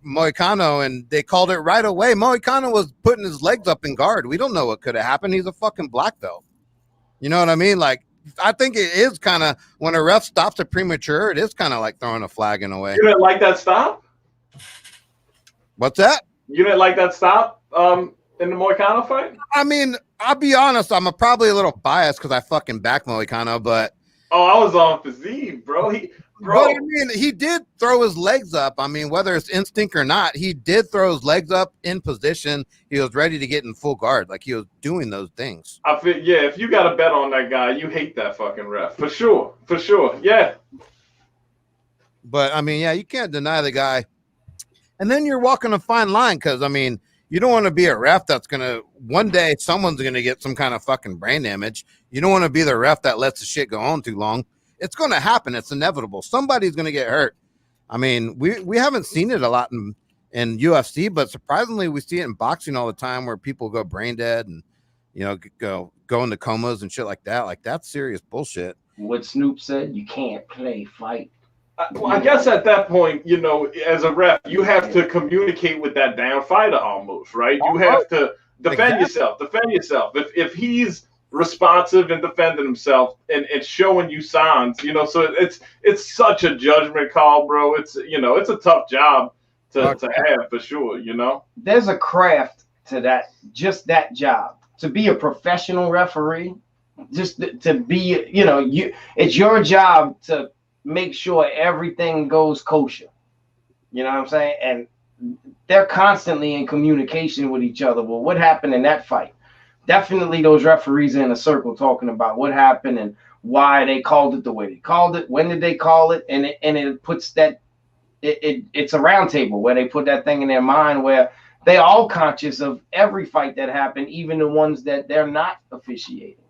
Moicano, and they called it right away. Moicano was putting his legs up in guard. We don't know what could have happened. He's a fucking black belt. You know what I mean? Like, I think it is kind of, when a ref stops it premature, it is kind of like throwing a flag in a way. You didn't like that stop? What's that? You didn't like that stop in the Moicano fight? I mean, I'll be honest, I'm probably a little biased because I fucking back Moicano, but I was on Fiziev, bro. But I mean, he did throw his legs up. I mean, whether it's instinct or not, he did throw his legs up in position. He was ready to get in full guard. Like, he was doing those things. I feel, if you got a bet on that guy, you hate that fucking ref. For sure. Yeah. But, I mean, you can't deny the guy. And then you're walking a fine line because, I mean, you don't want to be a ref that's going to, one day someone's going to get some kind of fucking brain damage. You don't want to be the ref that lets the shit go on too long. It's going to happen. It's inevitable. Somebody's going to get hurt. I mean, we haven't seen it a lot in UFC, but surprisingly, we see it in boxing all the time where people go brain dead and, you know, go into comas and shit like that. Like, that's serious bullshit. What Snoop said, you can't play fight. Well, I guess at that point, you know, as a ref, you have to communicate with that damn fighter almost, right? You have to defend yourself. If he's responsive and defending himself and showing you signs, you know, so it's such a judgment call, bro. It's, you know, it's a tough job to have for sure, you know. There's a craft to that, just that job. To be a professional referee, just to be, you know, it's your job to make sure everything goes kosher. You know what I'm saying? And they're constantly in communication with each other. Well, what happened in that fight? Definitely those referees are in a circle talking about what happened and why they called it the way they called it. When did they call it? And it puts that, it's a round table where they put that thing in their mind where they all conscious of every fight that happened, even the ones that they're not officiating.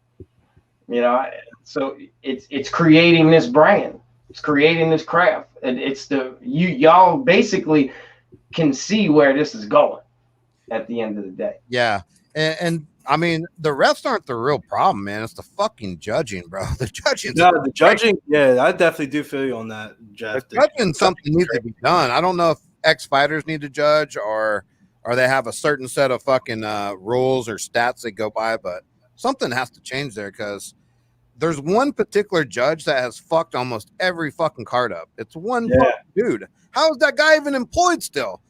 You know, so it's creating this brand. It's creating this craft. And it's y'all basically can see where this is going at the end of the day. Yeah. And I mean, the refs aren't the real problem, man. It's the fucking judging, bro. The judging. No, the judging. Yeah, I definitely do feel you on that, Jeff. The judging something needs to be done. I don't know if ex-fighters need to judge or they have a certain set of fucking rules or stats they go by, but something has to change there because there's one particular judge that has fucked almost every fucking card up. It's one fucking dude. How is that guy even employed still?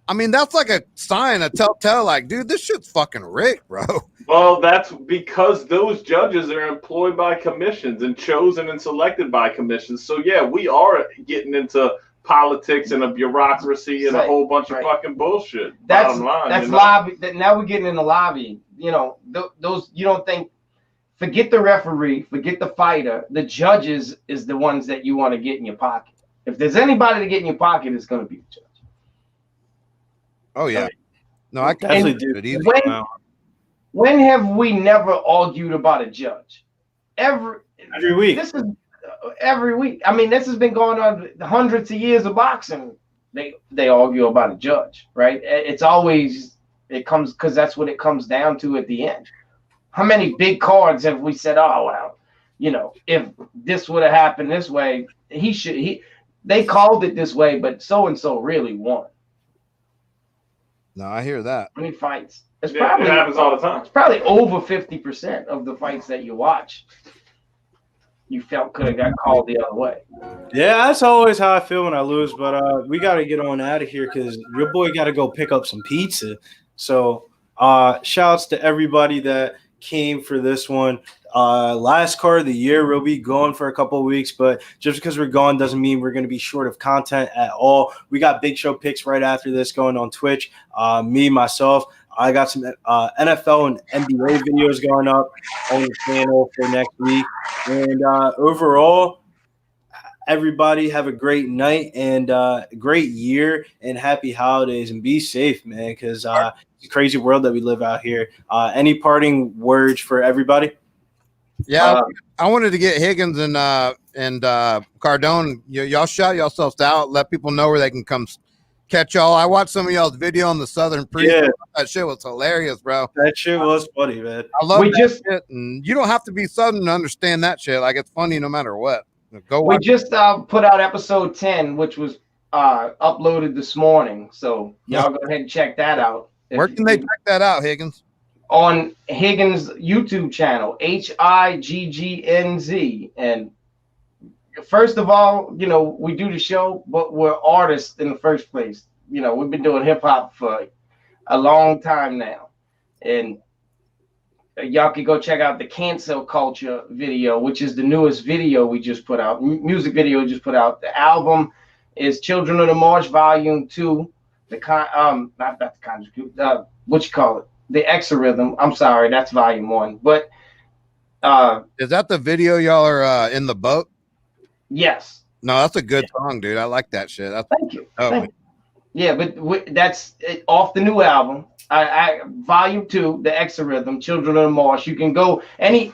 I mean, that's like a sign, a telltale, like, dude, this shit's fucking rigged, bro. Well, that's because those judges are employed by commissions and chosen and selected by commissions. So, yeah, we are getting into politics and a bureaucracy and a whole bunch of fucking bullshit. That's line, lobby. Now we're getting into lobbying. You know, those you don't think. Forget the referee, forget the fighter. The judges is the ones that you want to get in your pocket. If there's anybody to get in your pocket, it's going to be the judge. Oh yeah, no, I definitely do it easy. When have we never argued about a judge? Every week. This is every week. I mean, this has been going on hundreds of years of boxing. They argue about a judge, right? It's always comes because that's what it comes down to at the end. How many big cards have we said, oh well, you know, if this would have happened this way, they called it this way, but so and so really won. No, I hear that. How many fights? It happens all the time. It's probably over 50% of the fights that you watch you felt could have got called the other way. Yeah, that's always how I feel when I lose. But we got to get on out of here because your boy got to go pick up some pizza. So shouts to everybody that came for this one. Last card of the year. We'll be going for a couple of weeks, but just because we're gone doesn't mean we're going to be short of content at all. We got Big Show picks right after this going on Twitch. Myself, I got some NFL and NBA videos going up on the channel for next week. And overall, everybody have a great night and a great year and happy holidays and be safe, man, because it's a crazy world that we live out here. Any parting words for everybody? Yeah, I wanted to get Higgins and Cardone. Y'all shout yourselves out. Let people know where they can come catch y'all. I watched some of y'all's video on the Southern Priest. Yeah. That shit was hilarious, bro. That shit was funny, man. I love that shit. And you don't have to be Southern to understand that shit. Like, it's funny no matter what. Go watch. We just put out episode 10, which was uploaded this morning. So y'all go ahead and check that out. Where can they check that out, Higgins? On Higgins' YouTube channel, HIGGNZ. And first of all, you know, we do the show, but we're artists in the first place. You know, we've been doing hip hop for a long time now. And y'all can go check out the Cancel Culture video, which is the newest video we just put out, music video we just put out. The album is Children of the March Volume 2. What you call it? The Exorhythm. I'm sorry, that's Volume 1. But is that the video y'all are in the boat? Yes. No, that's a good song, dude. I like that shit. Thank you. Thank you. Yeah, but that's off the new album. Volume 2, The Exorhythm, Children of the Marsh. You can go any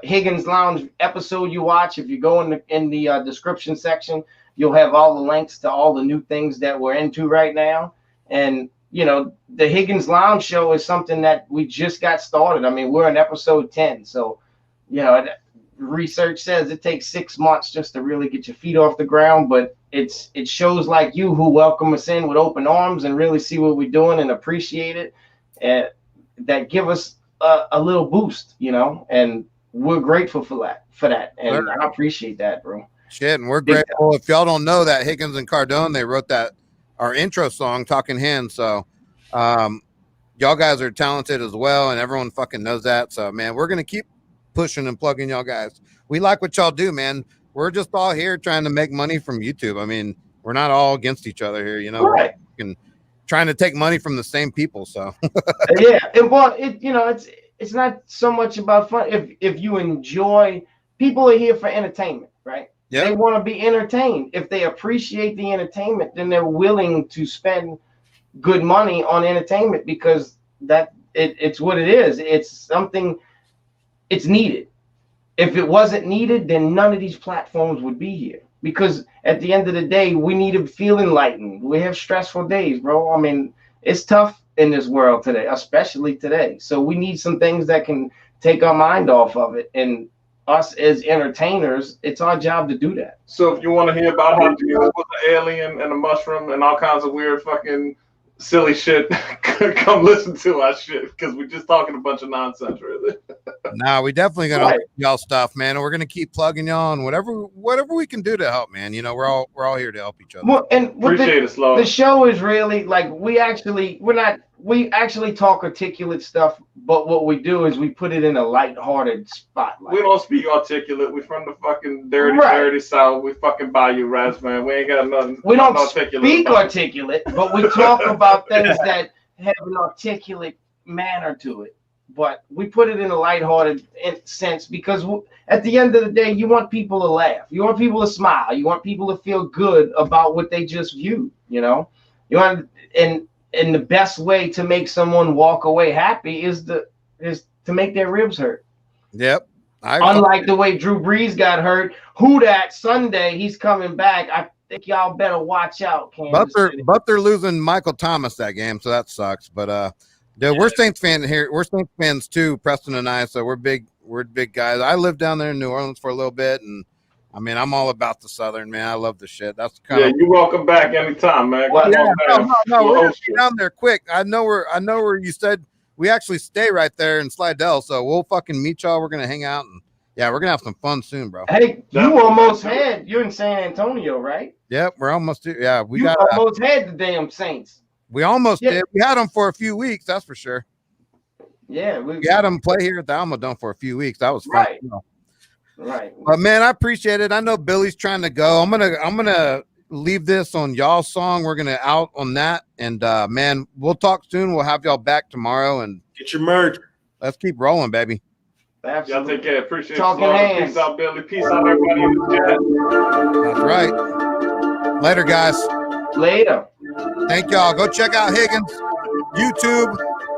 Higgins Lounge episode you watch. If you go in the description section, you'll have all the links to all the new things that we're into right now. And you know, the Higgins Lounge show is something that we just got started. I mean, we're in episode 10, so you know, research says it takes 6 months just to really get your feet off the ground, but it shows like you who welcome us in with open arms and really see what we're doing and appreciate it, and that give us a little boost, you know, and we're grateful for that, and I appreciate that, bro. Shit, and we're grateful. If y'all don't know that Higgins and Cardone, they wrote our intro song, Talking Hands. So y'all guys are talented as well, and everyone fucking knows that. So man, we're gonna keep pushing and plugging y'all guys. We like what y'all do, man. We're just all here trying to make money from YouTube. I mean, we're not all against each other here, you know. Right. We're trying to take money from the same people. So yeah, and well, it's not so much about fun. If you enjoy, people are here for entertainment, right? Yep. They want to be entertained. If they appreciate the entertainment, then they're willing to spend good money on entertainment because it's what it is. It's something, it's needed. If it wasn't needed, then none of these platforms would be here. Because at the end of the day, we need to feel enlightened. We have stressful days, bro. I mean, it's tough in this world today, especially today. So we need some things that can take our mind off of it. And us as entertainers, it's our job to do that. So if you want to hear about how to deal with the alien and the mushroom and all kinds of weird fucking silly shit, come listen to our shit because we're just talking a bunch of nonsense, really. Nah, we definitely gonna Right. help y'all stuff, man. And we're gonna keep plugging y'all and whatever we can do to help, man. You know, we're all here to help each other. Well, and with Appreciate it, Slow. the show is really like we actually talk articulate stuff, but what we do is we put it in a lighthearted spotlight. We don't speak articulate. We from the fucking dirty Right. South. We fucking Bayou Rats, man. We ain't got nothing. We don't articulate speak about it. articulate, but we talk about things that have an articulate manner to it. But we put it in a lighthearted sense because at the end of the day, you want people to laugh. You want people to smile. You want people to feel good about what they just viewed, you know? You want and the best way to make someone walk away happy is to make their ribs hurt. Yep. Unlike the way Drew Brees got hurt, who that Sunday he's coming back. I think y'all better watch out, Kansas City. But they're losing Michael Thomas that game, so that sucks. But dude, we're Saints fans here. We're Saints fans too, Preston and I. So we're big guys. I lived down there in New Orleans for a little bit, and I mean, I'm all about the Southern, man. I love the shit. That's kind of you're welcome back anytime, man. Well, Come on, man. no, We'll we're gonna host be you. down there quick. I know where you said we actually stay right there in Slidell, so we'll fucking meet y'all. We're gonna hang out and yeah, we're gonna have some fun soon, bro. Hey, you're in San Antonio, right? Yep, we're almost yeah. We You almost had the damn Saints. we almost Yeah. did. We had them for a few weeks, that's for sure. Yeah, We had them play here at the Alamo Dome for a few weeks. That was fun. Right. You know. right. But man, I appreciate it. I know Billy's trying to go. I'm gonna leave this on y'all's song. We're gonna out on that, and man, we'll talk soon. We'll have y'all back tomorrow, and Get your merch. let's keep rolling, baby. Y'all Absolutely. take care. Appreciate Talking you. hands. Peace out, Billy. Peace out, everybody in the chat. That's right. Later, guys. Later. Thank y'all. Go check out Higgins, YouTube.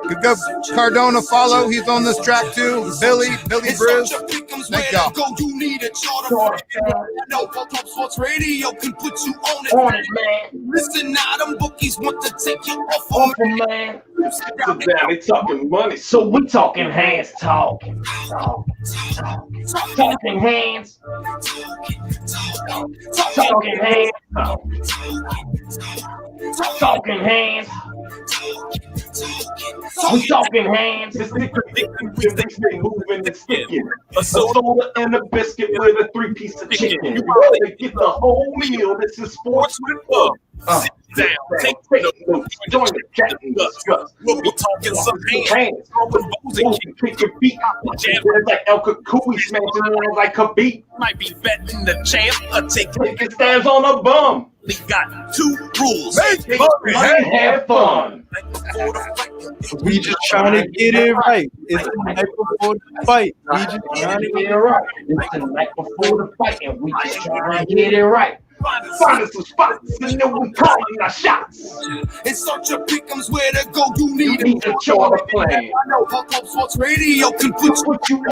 Could go Cardona follow. He's on this track too. Billy Briz. Thank y'all. You need a charter. No, Pop Sports Radio can put you on it. On it, man. Listen, now them bookies want to take you off On on it, man. Sit down. They talking money. So we talking hands talking. Talking hands. Talking hands. Talking hands. We talking hands. This nigga predicting we stay moving and sticking. A soda and a biscuit with a 3-piece of chicken. You gotta get the whole meal. This is sports with love. Sit down, take notes, join the chat and discuss. We'll be talking some Hands, throwing bows and kick your feet. It's like El Kakui smashing around like a beat. might be betting the champ or take Taking stabs on a bum. We got 2 rules. Make money, have fun. We just trying to get it right. It's the night before the fight. We just trying to get it right. It's the night before the fight, and we just trying to get it right. Find us some spots, and then we calling our shots. In search of pick'ems where to go, you You need need a charter plan. I know Pop Sports Radio can put you